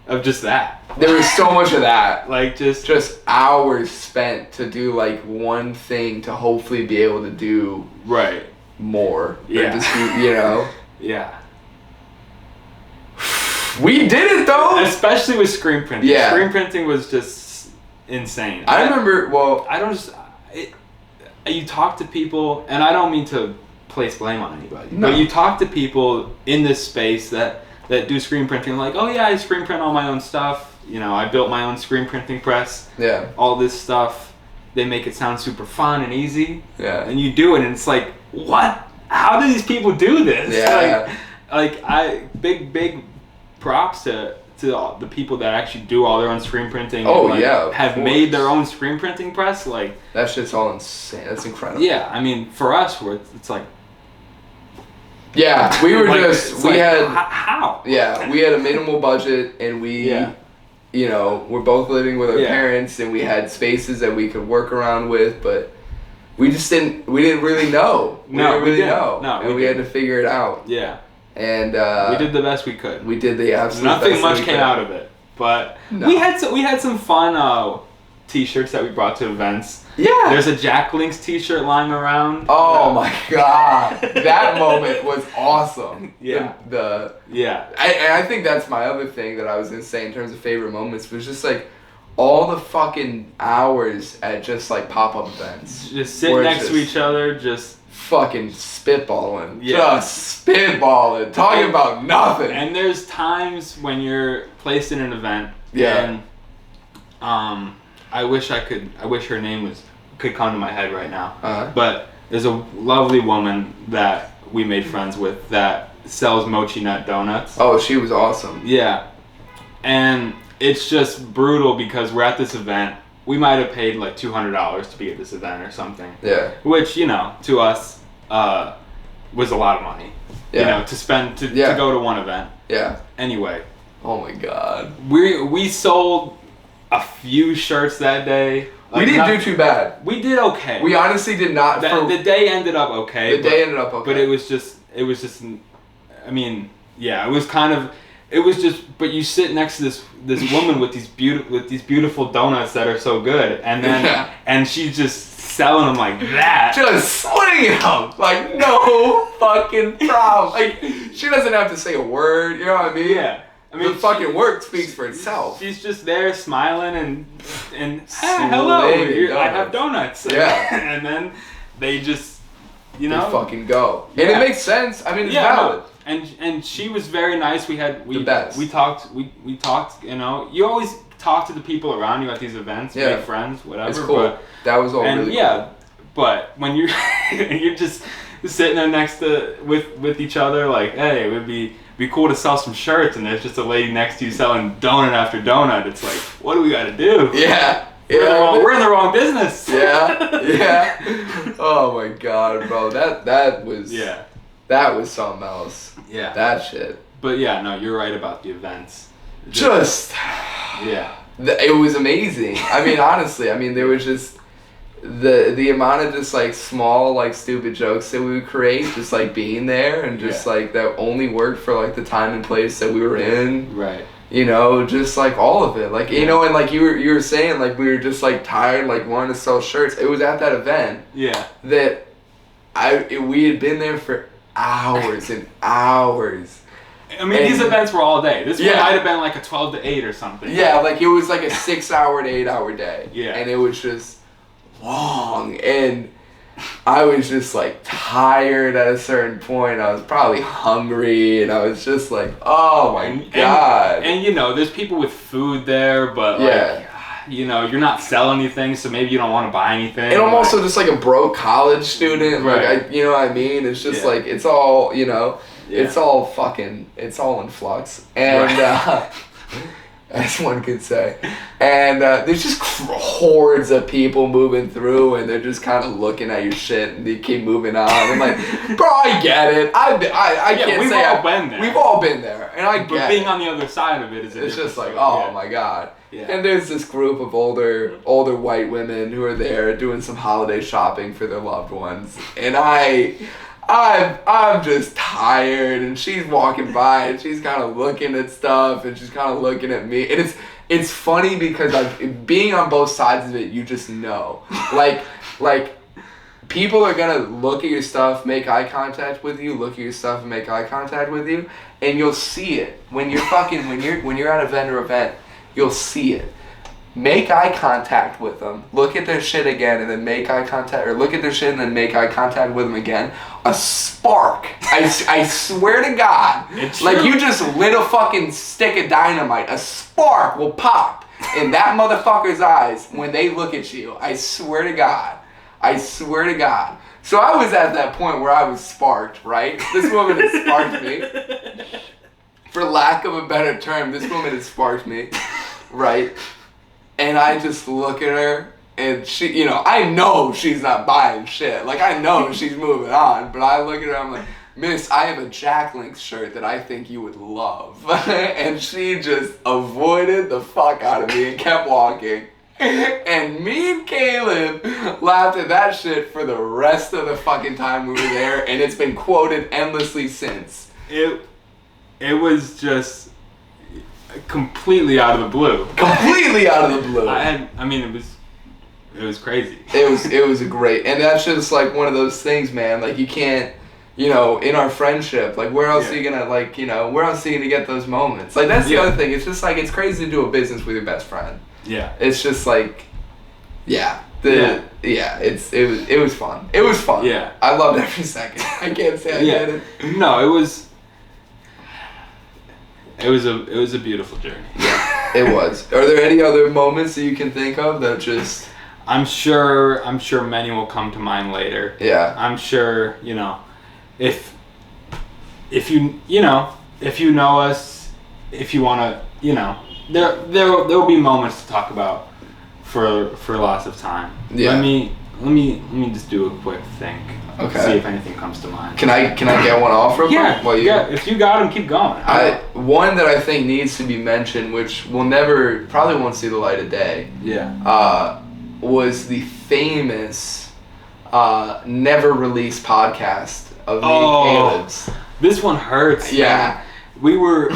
that. There was so much of that. Like just hours spent to do like one thing to hopefully be able to do more. Yeah. Just, you know. Yeah. We did it though. Especially with screen printing. Yeah. Screen printing was just insane. I remember. Well, you talk to people, and I don't mean to place blame on anybody, No. but you talk to people in this space that do screen printing, like, oh yeah, I screen print all my own stuff. You know, I built my own screen printing press. Yeah. All this stuff. They make it sound super fun and easy. Yeah. And you do it, and it's like, what? How do these people do this? Yeah. Big props to all the people that actually do all their own screen printing. Oh, and, yeah, of have course. made their own screen printing press. Like, That shit's all insane. That's incredible. yeah, I mean, for us, it's like, Yeah, we were like, just, it's we like, had, how? yeah, we had a minimal budget, and we, Yeah. you know, we're both living with our Yeah. parents, and we had spaces that we could work around with, but we didn't really know. No, we really didn't. know. No, and we had to figure it out. Yeah, And we did the best we could. We did the absolute Nothing best much we came could. out of it, but No. we had some fun t-shirts that we brought to events. Yeah. There's a Jack Links t-shirt lying around. Oh my god, that moment was awesome. Yeah. Yeah. I think that's my other thing that I was gonna say in terms of favorite moments was just like all the fucking hours at just like pop-up events. Just sitting Where it's next to just each other, just fucking spitballing. Yeah. Just spitballing. Talking about nothing. and there's times when you're placed in an event. Yeah. And I wish her name could come to my head right now. Uh-huh. But there's a lovely woman that we made friends with that sells mochi nut donuts. Oh, she was awesome. Yeah. And it's just brutal because we're at this event. We might have paid like $200 to be at this event or something. Yeah. Which, you know, to us was a lot of money. Yeah. You know, to spend to go to one event. Yeah. Anyway, Oh my god. we sold a few shirts that day. We didn't do too bad. We did okay. We honestly did not. The day ended up okay. The day ended up okay. But it was just. I mean, yeah, but you sit next to this woman with these beautiful donuts that are so good, and then and she's just selling them like that. Just slinging them like no fucking problem. Like she doesn't have to say a word. You know what I mean? Yeah. I mean, the fucking work speaks for itself. She's just there smiling and hey, Slinging hello, I donuts. have donuts. Yeah. And then they just, They fucking go. And Yeah. it makes sense. I mean, it's valid. No. And she was very nice. We The best. talked. You know, you always talk to the people around you at these events. Yeah. Make friends, whatever. It's cool. But, That was all really cool. but when you're just sitting there next to with each other, like, hey, it would be cool to sell some shirts, and there's just a lady next to you selling donut after donut. It's like, what do we got to do? Yeah. We're in the wrong business. Yeah. Oh my god, bro. That was That was something else. Yeah. That shit. But yeah, no, you're right about the events. Yeah. It was amazing. I mean, honestly, there was just the amount of just like small like stupid jokes that we would create, just like being there and just like that only worked for like the time and place that we were in. Right. You know, just like all of it. Like you know, and like you were saying, like we were just like tired, like wanting to sell shirts. It was at that event that we had been there for hours and hours. I mean, these events were all day. This one might have been like a 12 to 8 or something. Yeah, like it was like a 6 hour to 8 hour day. Yeah. And it was just long. And I was just like tired at a certain point. I was probably hungry. And I was just like, oh my God. And you know, there's people with food there, but like, you know, you're not selling anything, so maybe you don't want to buy anything. And I'm also just like a broke college student. Right. Like, you know what I mean? It's just like, it's all, you know. It's all in flux. And, as one could say. And there's just hordes of people moving through, and they're just kind of looking at your shit, and they keep moving on. I'm like, bro, I get it. I can't we've say all been there. We've all been there, and I get But being on the other side of it is it's just like, oh my God. Yeah. And there's this group of older white women who are there doing some holiday shopping for their loved ones. And I'm just tired, and she's walking by, and she's kind of looking at stuff, and she's kind of looking at me. And it's funny because being on both sides of it, you just know. Like people are gonna look at your stuff, make eye contact with you, look at your stuff and make eye contact with you, and you'll see it when you're at a vendor event. You'll see it. make eye contact with them, look at their shit again, and then make eye contact, or look at their shit and then make eye contact with them again, a spark, I swear to God, like you just lit a fucking stick of dynamite, a spark will pop in that motherfucker's eyes when they look at you. I swear to God. I swear to God. So I was at that point where I was sparked, right? This woman had sparked me. For lack of a better term, this woman had sparked me, right? And I just look at her, and she, you know, I know she's not buying shit. Like, I know she's moving on, but I look at her, I'm like, Miss, I have a Jack Link shirt that I think you would love. And she just avoided the fuck out of me and kept walking. And me and Caleb laughed at that shit for the rest of the fucking time we were there, and it's been quoted endlessly since. It was just completely out of the blue. Completely out of the blue. It was crazy. It was a great, and that's just like one of those things, man. Like you can't, you know, in our friendship, like where else are you gonna, like, you know, where else are you gonna get those moments? Like that's the other thing. It's just like it's crazy to do a business with your best friend. Yeah. It's just like, it was fun. It was fun. Yeah. I loved every second. I can't say I did it. No, it was a beautiful journey. Yeah, it was. Are there any other moments that you can think of that just? I'm sure many will come to mind later. Yeah. I'm sure, you know, if you know us, if you want to, you know, there'll be moments to talk about for lots of time. Yeah. Let me just do a quick think. Okay. See if anything comes to mind. Can I get one off real quick? Yeah. If you got them, keep going. One that I think needs to be mentioned, which probably won't see the light of day. Yeah. Was the famous never released podcast of me and Caleb's. This one hurts. Yeah. Man. We were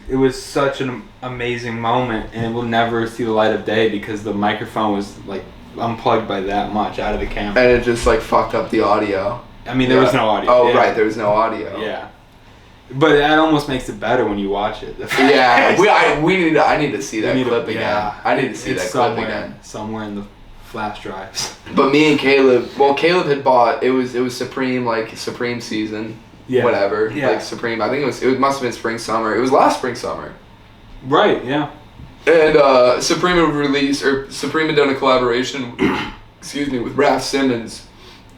it was such an amazing moment, and it will never see the light of day because the microphone was like unplugged by that much out of the camera. And it just like fucked up the audio. I mean, there was no audio. Oh, right, there was no audio. Yeah. But that almost makes it better when you watch it. Yeah, I need to see that clip again. Yeah, I need to see that clip again. Somewhere in the flash drives. But me and Caleb, Caleb had bought, it was Supreme, like Supreme season, whatever, like Supreme. I think it must have been spring summer. It was last spring summer. Right. Yeah. And Supreme had done a collaboration, excuse me, with Raph Simmons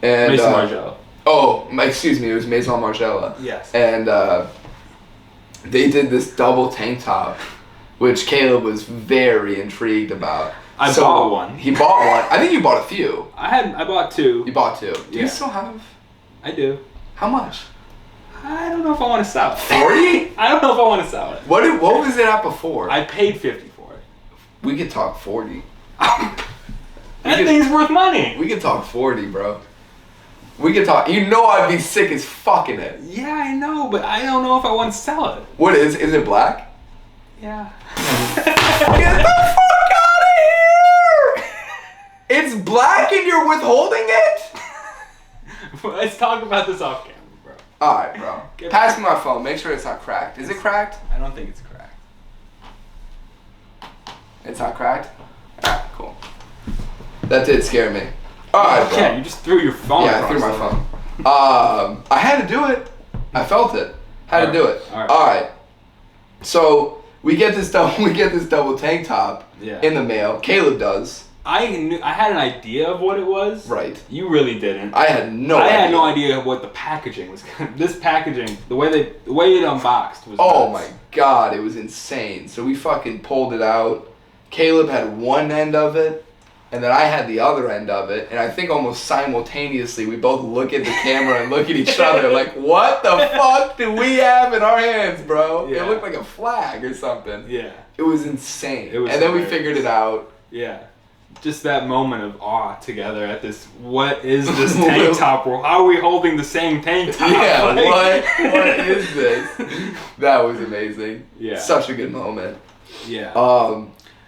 and Mason Margiela. Oh, excuse me, it was Maison Margiela. Yes. And they did this double tank top, which Caleb was very intrigued about. I bought one. He bought one. I think you bought a few. I bought two. You bought two. Do you still have? I do. How much? I don't know if I want to sell it. 40? I don't know if I want to sell it. What was it at before? I paid 50 for it. We could talk 40. That thing's worth money. We could talk 40, bro. We could talk. You know I'd be sick as fucking it. Yeah, I know, but I don't know if I want to sell it. What is it black? Yeah. Get the fuck out of here! It's black and you're withholding it? Let's talk about this off camera, bro. Alright, bro. Pass me my phone. Make sure it's not cracked. Is it cracked? I don't think it's cracked. It's not cracked? Alright, cool. That did scare me. Alright, bro. Yeah, you just threw your phone. Yeah, I threw my phone. I had to do it. I felt it. Had to do it. Alright. So we get this double tank top in the mail. Caleb does. I had an idea of what it was. Right. You really didn't. I had no idea. I had no idea what the packaging was. This packaging, the way it unboxed was oh nuts. my god, it was insane. So we fucking pulled it out. Caleb had one end of it, and then I had the other end of it, and I think almost simultaneously we both look at the camera and look at each other like, what the fuck do we have in our hands, bro? Yeah. It looked like a flag or something. Yeah. It was insane. It was and then hilarious. we figured it out. Yeah. Just that moment of awe together at this, what is this tank top? How are we holding the same tank top? Yeah, Like, what is this? That was amazing. Yeah. Such a good moment. Yeah.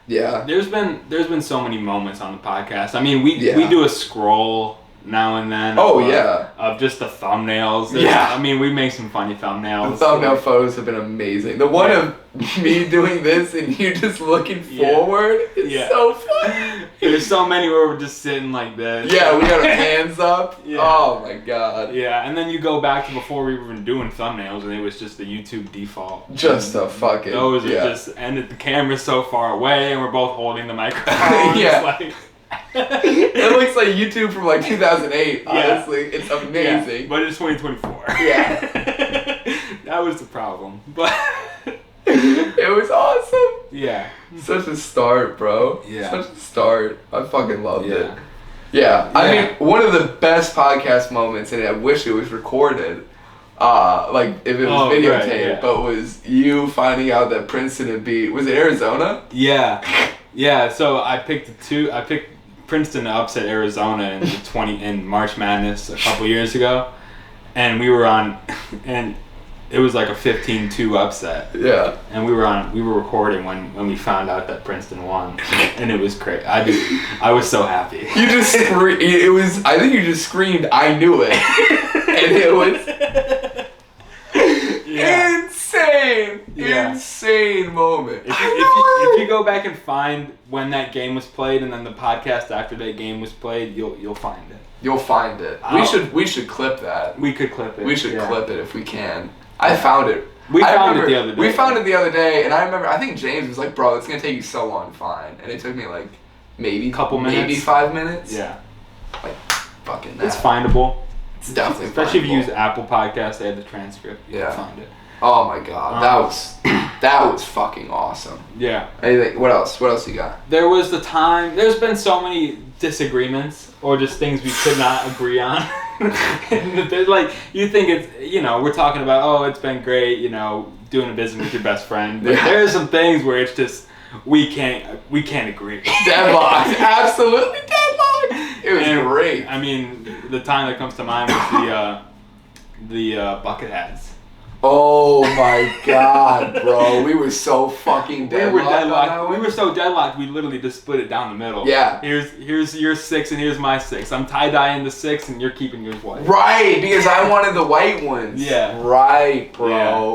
Yeah. There's been so many moments on the podcast. I mean, we do a scroll now and then. Oh, yeah. Of just the thumbnails. Yeah. I mean, we make some funny thumbnails. The thumbnail photos have been amazing. The one of me doing this and you just looking forward is so funny. There's so many where we're just sitting like this. Yeah, we got our hands up. Yeah. Oh my god. Yeah, and then you go back to before we were even doing thumbnails and it was just the YouTube default. Just a fucking... Those are just... And the camera's so far away and we're both holding the microphone. Yeah. It looks like YouTube from like 2008, honestly. It's amazing. Yeah, but it's 2024. Yeah. That was the problem. But it was awesome. Yeah. Such a start, bro. Yeah. Such a start. I fucking loved it. Yeah. I mean, one of the best podcast moments, and I wish it was recorded, like if it was videotaped, but was you finding out that Princeton had beat, was it Arizona? Yeah. Yeah, so I picked Princeton to upset Arizona in March Madness a couple years ago, and we were on, and it was like a 15-2 upset. Yeah. And we were recording when we found out that Princeton won, and it was crazy. I was so happy. You just I think you just screamed, "I knew it," and it was insane moment. If you go back and find when that game was played and then the podcast after that game was played, you'll find it. You'll find it. We should clip that. We could clip it. We should clip it if we can. I found it. We found it the other day. We found it the other day, and I remember. I think James was like, "Bro, it's gonna take you so long to find," and it took me like maybe 5 minutes. Yeah. Like fucking that. It's findable. It's definitely especially findable. if you use Apple Podcasts. They have the transcript. You can find it. Oh my god, that was fucking awesome. Yeah. Anything? What else? What else you got? There was the time. There's been so many disagreements or just things we could not agree on. Like you think it's we're talking about it's been great doing a business with your best friend. But there's some things where it's just we can't agree. Deadlocked. Absolutely deadlocked. It was great. I mean, the time that comes to mind was the bucket hats. Oh my god, bro. We were so fucking deadlocked. We were so deadlocked, we literally just split it down the middle. Yeah. Here's your 6 and here's my 6. I'm tie-dyeing the 6 and you're keeping yours white. Right, because I wanted the white ones. Yeah. Right, bro.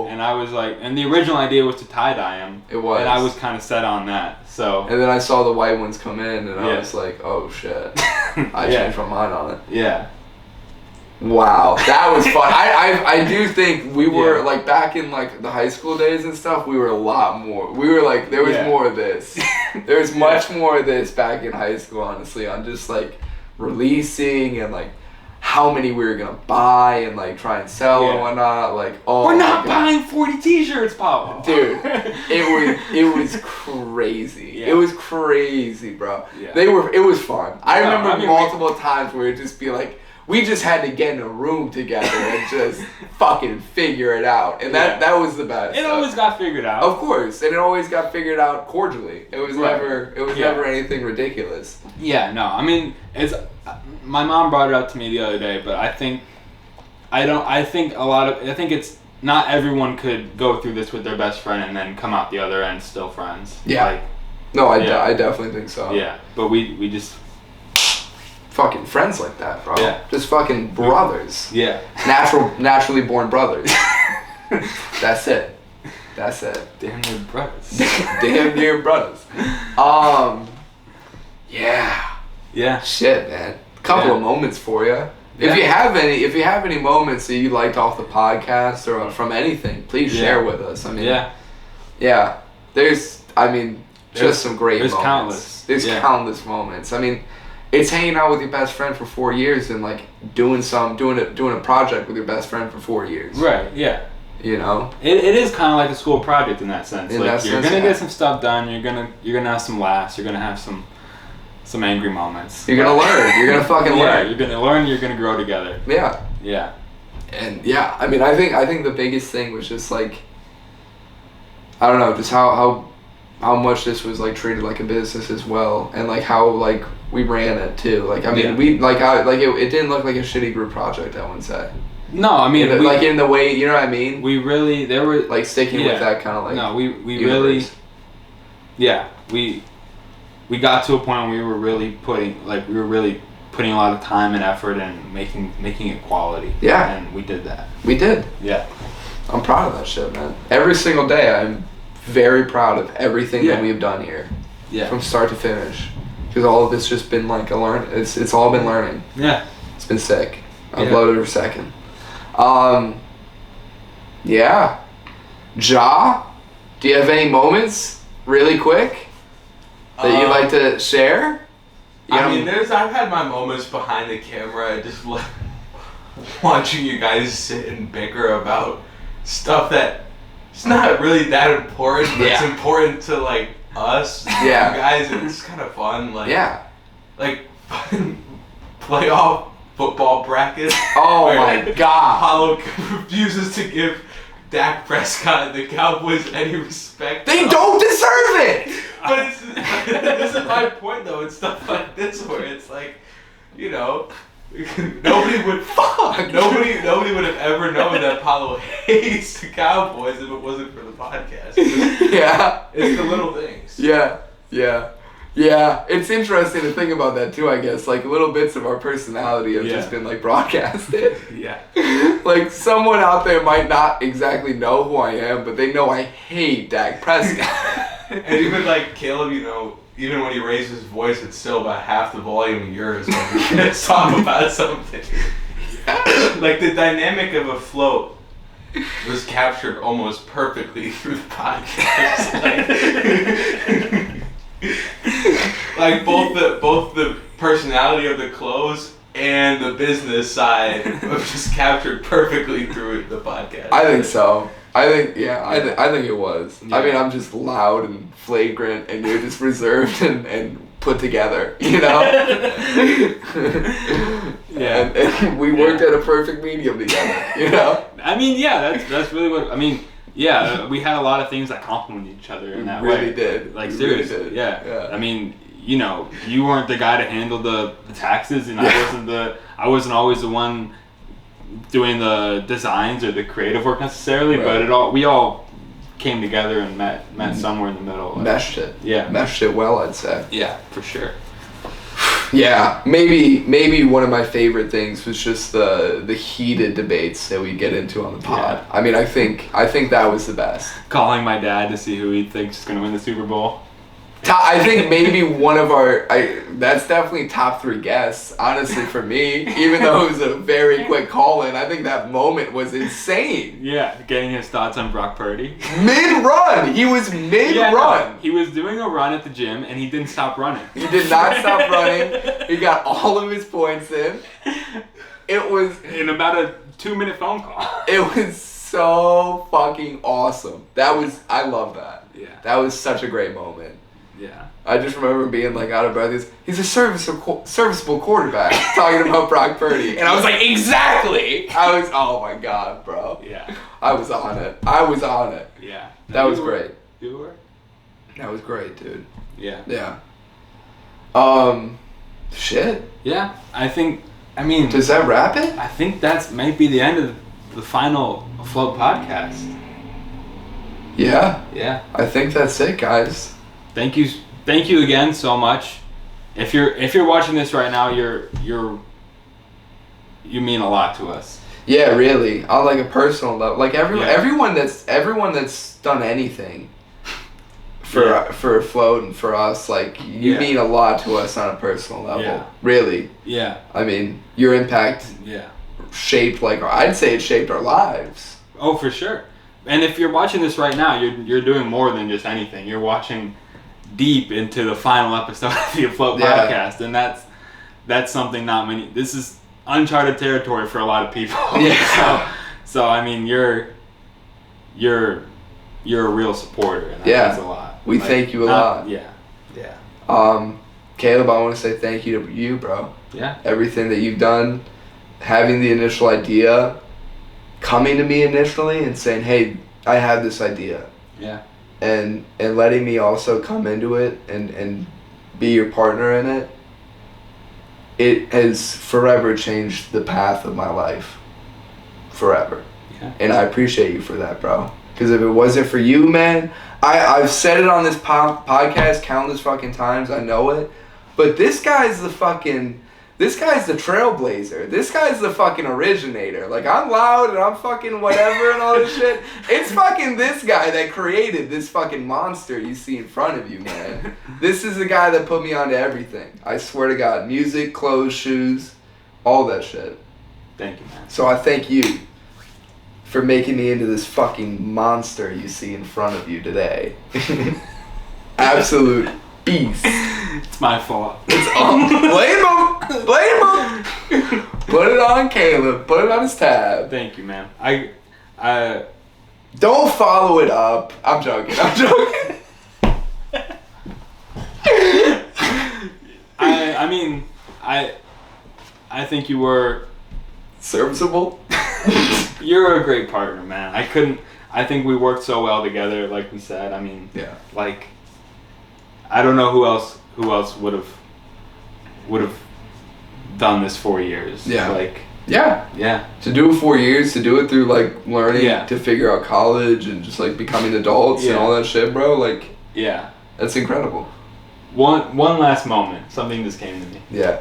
Yeah. And I was like, and the original idea was to tie-dye them. It was. And I was kind of set on that, so. And then I saw the white ones come in and I was like, oh shit. I changed my mind on it. Yeah. Wow, that was fun. I do think we were like back in like the high school days and stuff. We were a lot more. We were like there was more of this. There was much more of this back in high school. Honestly, on just like releasing and like how many we were gonna buy and like try and sell and whatnot. Like we're not buying 40 T-shirts, Paolo. Dude, it was crazy. Yeah. It was crazy, bro. Yeah. It was fun. I remember multiple times where it'd just be like. We just had to get in a room together and just fucking figure it out. And that was the best. It always got figured out. Of course. And it always got figured out cordially. It was never anything ridiculous. Yeah, no. I mean, my mom brought it up to me the other day, but I think it's not everyone could go through this with their best friend and then come out the other end still friends. Yeah. I definitely think so. Yeah. But we just fucking friends like that, bro. Yeah. Just fucking brothers. Yeah. Naturally born brothers. That's it. Damn near brothers. Damn near brothers. Yeah. Yeah. Shit, man. Couple of moments for you. If you have any moments that you liked off the podcast or from anything, please share with us. I mean, yeah. There's some great moments. There's countless moments. I mean, it's hanging out with your best friend for 4 years and like doing a project with your best friend for 4 years. Right. Yeah. You know. It is kind of like a school project in that sense. You're gonna get some stuff done. You're gonna have some laughs. You're gonna have some angry moments. You're gonna learn. You're gonna fucking learn. You're gonna learn. You're gonna grow together. Yeah. Yeah. And I mean, I think the biggest thing was just like, I don't know, just how much this was like treated like a business as well, and like how like we ran it too. Like I mean, we it didn't look like a shitty group project. I wouldn't say. No, I mean, in the way, you know what I mean. We really there were like sticking with that kind of like. No, we really. Yeah, we got to a point where we were really putting a lot of time and effort and making it quality. Yeah. And we did that. We did. Yeah. I'm proud of that shit, man. Every single day, I'm very proud of everything that we've done here. Yeah. From start to finish. Because all of it's just been like a learn. It's all been learning. Yeah. It's been sick. Uploaded every second. Yeah. Ja, do you have any moments, really quick, that you'd like to share? I've had my moments behind the camera, just watching you guys sit and bicker about stuff that it's not really that important, but it's important to like us, you guys, and it's kind of fun. Like, playoff football brackets. Oh my God! Paolo refuses to give Dak Prescott and the Cowboys any respect. They don't deserve it! But this is my point though, it's stuff like this where it's like, nobody would would have ever known that Paolo hates the Cowboys if it wasn't for the podcast. It's the little things. Yeah, it's interesting to think about that too, I guess. Like, little bits of our personality have just been, like, broadcasted. Like, someone out there might not exactly know who I am, but they know I hate Dak Prescott. And even, like, Caleb, even when he raises his voice, it's still about half the volume of yours when we talk about something. Like, the dynamic of Afloat was captured almost perfectly through the podcast. Like both the personality of the clothes and the business side was just captured perfectly through the podcast. I think so. I think it was. Yeah. I mean, I'm just loud and flagrant, and you're just reserved and put together, And we worked at a perfect medium together, I mean, that's really what I mean. Yeah, we had a lot of things that complemented each other in that way. We really did. Like, we seriously, really did. Yeah. I mean, you weren't the guy to handle the taxes, and I wasn't always the one doing the designs or the creative work necessarily, but we all came together and met somewhere in the middle. Meshed it. Yeah. Meshed it well, I'd say. Yeah, for sure. Yeah, maybe one of my favorite things was just the heated debates that we get into on the pod. Yeah. I mean, I think that was the best. Calling my dad to see who he thinks is going to win the Super Bowl. I think maybe one of that's definitely top 3 guests, honestly, for me. Even though it was a very quick call-in, I think that moment was insane. Yeah, getting his thoughts on Brock Purdy. Mid-run! He was mid-run! He was doing a run at the gym, and he didn't stop running. He did not stop running. He got all of his points in. It was... In about a 2-minute phone call. It was so fucking awesome. I love that. Yeah. That was such a great moment. Yeah. I just remember being like out of breath. He's a serviceable quarterback talking about Brock Purdy. And I was like, exactly! Oh my God, bro. Yeah. I was on it. Yeah. That was great. You were? That was great, dude. Yeah. Yeah. Shit. Yeah. Does that wrap it? I think that's might be the end of the final Afloat podcast. Yeah. Yeah. I think that's it, guys. Thank you again so much. If you're watching this right now, you mean a lot to us. Yeah, really. On like a personal level, like everyone that's done anything for Afloat and for us, like you mean a lot to us on a personal level. Yeah. Really. Yeah. I mean, your impact shaped I'd say it shaped our lives. Oh, for sure. And if you're watching this right now, you're doing more than just anything. You're watching deep into the final episode of the Afloat podcast, and that's something not many. This is uncharted territory for a lot of people. Yeah. So I mean, you're a real supporter, and that means a lot. We thank you a lot. Yeah. Caleb, I want to say thank you to you, bro. Yeah. Everything that you've done, having the initial idea, coming to me initially and saying, "Hey, I have this idea." Yeah. And letting me also come into it and be your partner in it. It has forever changed the path of my life. Forever. Yeah. And I appreciate you for that, bro. Because if it wasn't for you, man, I've said it on this podcast countless fucking times. I know it. But this guy's the this guy's the trailblazer. This guy's the fucking originator. Like, I'm loud and I'm fucking whatever and all this shit. It's fucking this guy that created this fucking monster you see in front of you, man. This is the guy that put me onto everything. I swear to God. Music, clothes, shoes, all that shit. Thank you, man. So I thank you for making me into this fucking monster you see in front of you today. Absolute beast. It's my fault. It's all blame him. Put it on Caleb. Put it on his tab. Thank you, man. I Don't follow it up. I'm joking. I mean, I think you were serviceable. You're a great partner, man. I think we worked so well together, like we said. I mean, Yeah. like, I don't know who else would have done this 4 years. Yeah. Like, Yeah. To do it 4 years, to do it through like learning, Yeah. to figure out college and just like becoming adults and Yeah. all that shit, bro. Like, yeah. that's incredible. One last moment. Something just came to me. Yeah.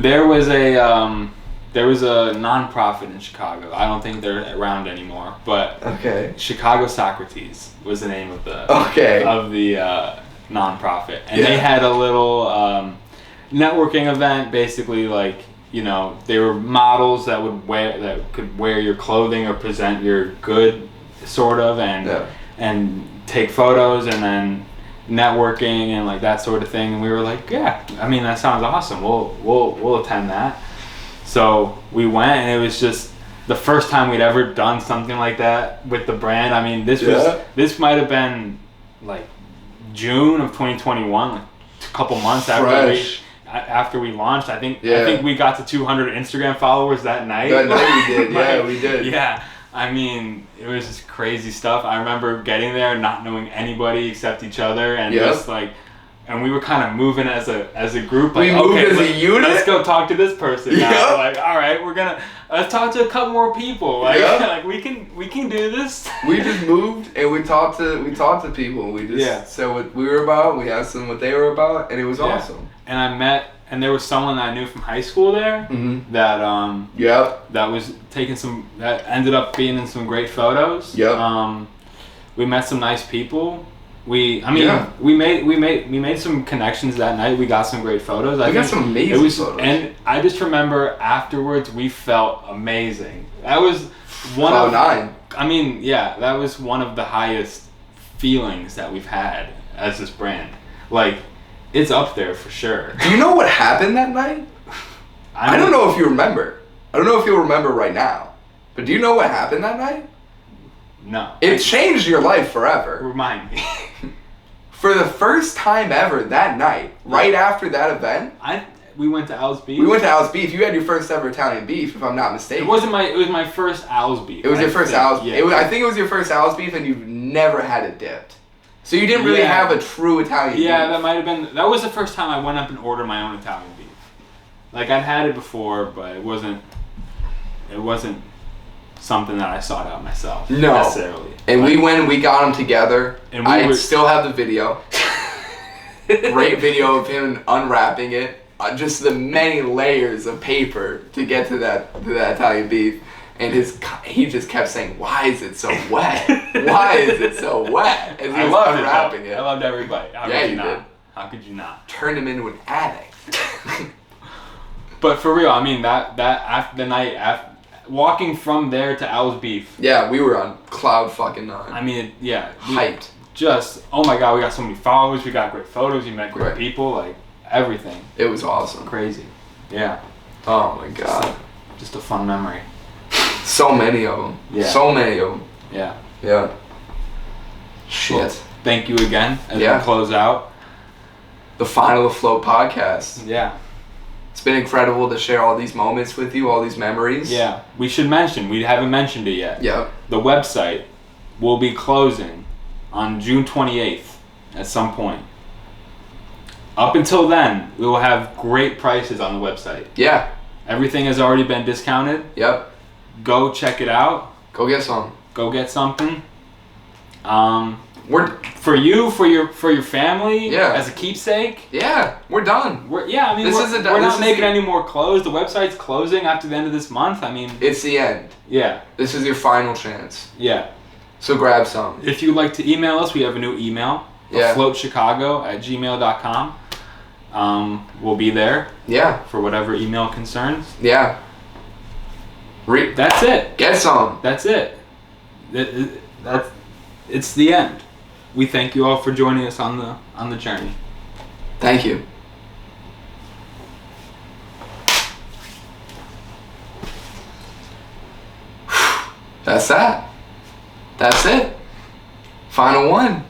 There was a nonprofit in Chicago. I don't think they're around anymore, but Okay. Chicago Socrates was the name of the nonprofit, and Yeah. they had a little networking event. Basically, like, you know, they were models that could wear your clothing or present your good, sort of, and take photos, and then networking and like that sort of thing. And we were like, yeah, I mean, that sounds awesome. We'll attend that. So we went, and it was just the first time we'd ever done something like that with the brand. I mean, this might have been like June of 2021, like a couple months after we launched. I think we got to 200 Instagram followers that night. That night we did. Yeah, we did. Yeah. I mean, it was just crazy stuff. I remember getting there, not knowing anybody except each other, and just like, and we were kind of moving as a group. Like, we moved as a unit. Let's go talk to this person now. Like, all right, let's talk to a couple more people. Like, like we can do this. We just moved and we talked to people. We just said what we were about. We asked them what they were about, and it was awesome. And there was someone that I knew from high school there that ended up being in some great photos. We met some nice people. We made some connections that night. We got some great photos. We got some amazing photos. And I just remember afterwards we felt amazing. That was one of 9. I mean, yeah, that was one of the highest feelings that we've had as this brand. Like, it's up there for sure. Do you know what happened that night? I don't know if you remember. I don't know if you'll remember right now. But do you know what happened that night? No. It changed your life forever. Remind me. For the first time ever that night, right after that event, we went to Al's Beef. We went to Al's Beef. You had your first ever Italian beef, if I'm not mistaken. It was my first Al's Beef. It was your first Al's Beef. I think it was your first Al's Beef, and you've never had it dipped. So you didn't really have a true Italian beef. Yeah, that was the first time I went up and ordered my own Italian beef. Like, I'd had it before, but it wasn't something that I sought out myself. No. Necessarily. And we went and we got them together. And I still have the video. Great video of him unwrapping it. Just the many layers of paper to get to that Italian beef. And he just kept saying, "Why is it so wet? Why is it so wet?" As he was unwrapping it. I loved every bite. How could you not? Turned him into an addict. But for real, I mean, that after the night after walking from there to Al's Beef. Yeah, we were on cloud fucking 9. I mean, hyped. Just, oh my God, we got so many followers. We got great photos. We met great people. Like, everything. It was awesome. Crazy. Yeah. Oh my God. Just a fun memory. So many of them. Yeah. So many of them. Yeah. Yeah. Shit. Well, thank you again as we close out. The Final Afloat podcast. Yeah. It's been incredible to share all these moments with you, all these memories. Yeah. We should mention, we haven't mentioned it yet. Yep. The website will be closing on June 28th at some point. Up until then, we will have great prices on the website. Yeah. Everything has already been discounted. Yep. Go check it out. Go get some. Go get something. We're for you, for your family, Yeah. as a keepsake. we're done. We're This is we're this not is making the- any more clothes. The website's closing after the end of this month. I mean, It's the end. yeah, This is your final chance. yeah. So grab some. If you'd like to email us, we have a new email. Yeah. afloatchicago@gmail.com. We'll be there Yeah. for whatever email concerns. Yeah. That's it. Get some. That's it. It's the end. We thank you all for joining us on the journey. Thank you. That's that. That's it. Final one.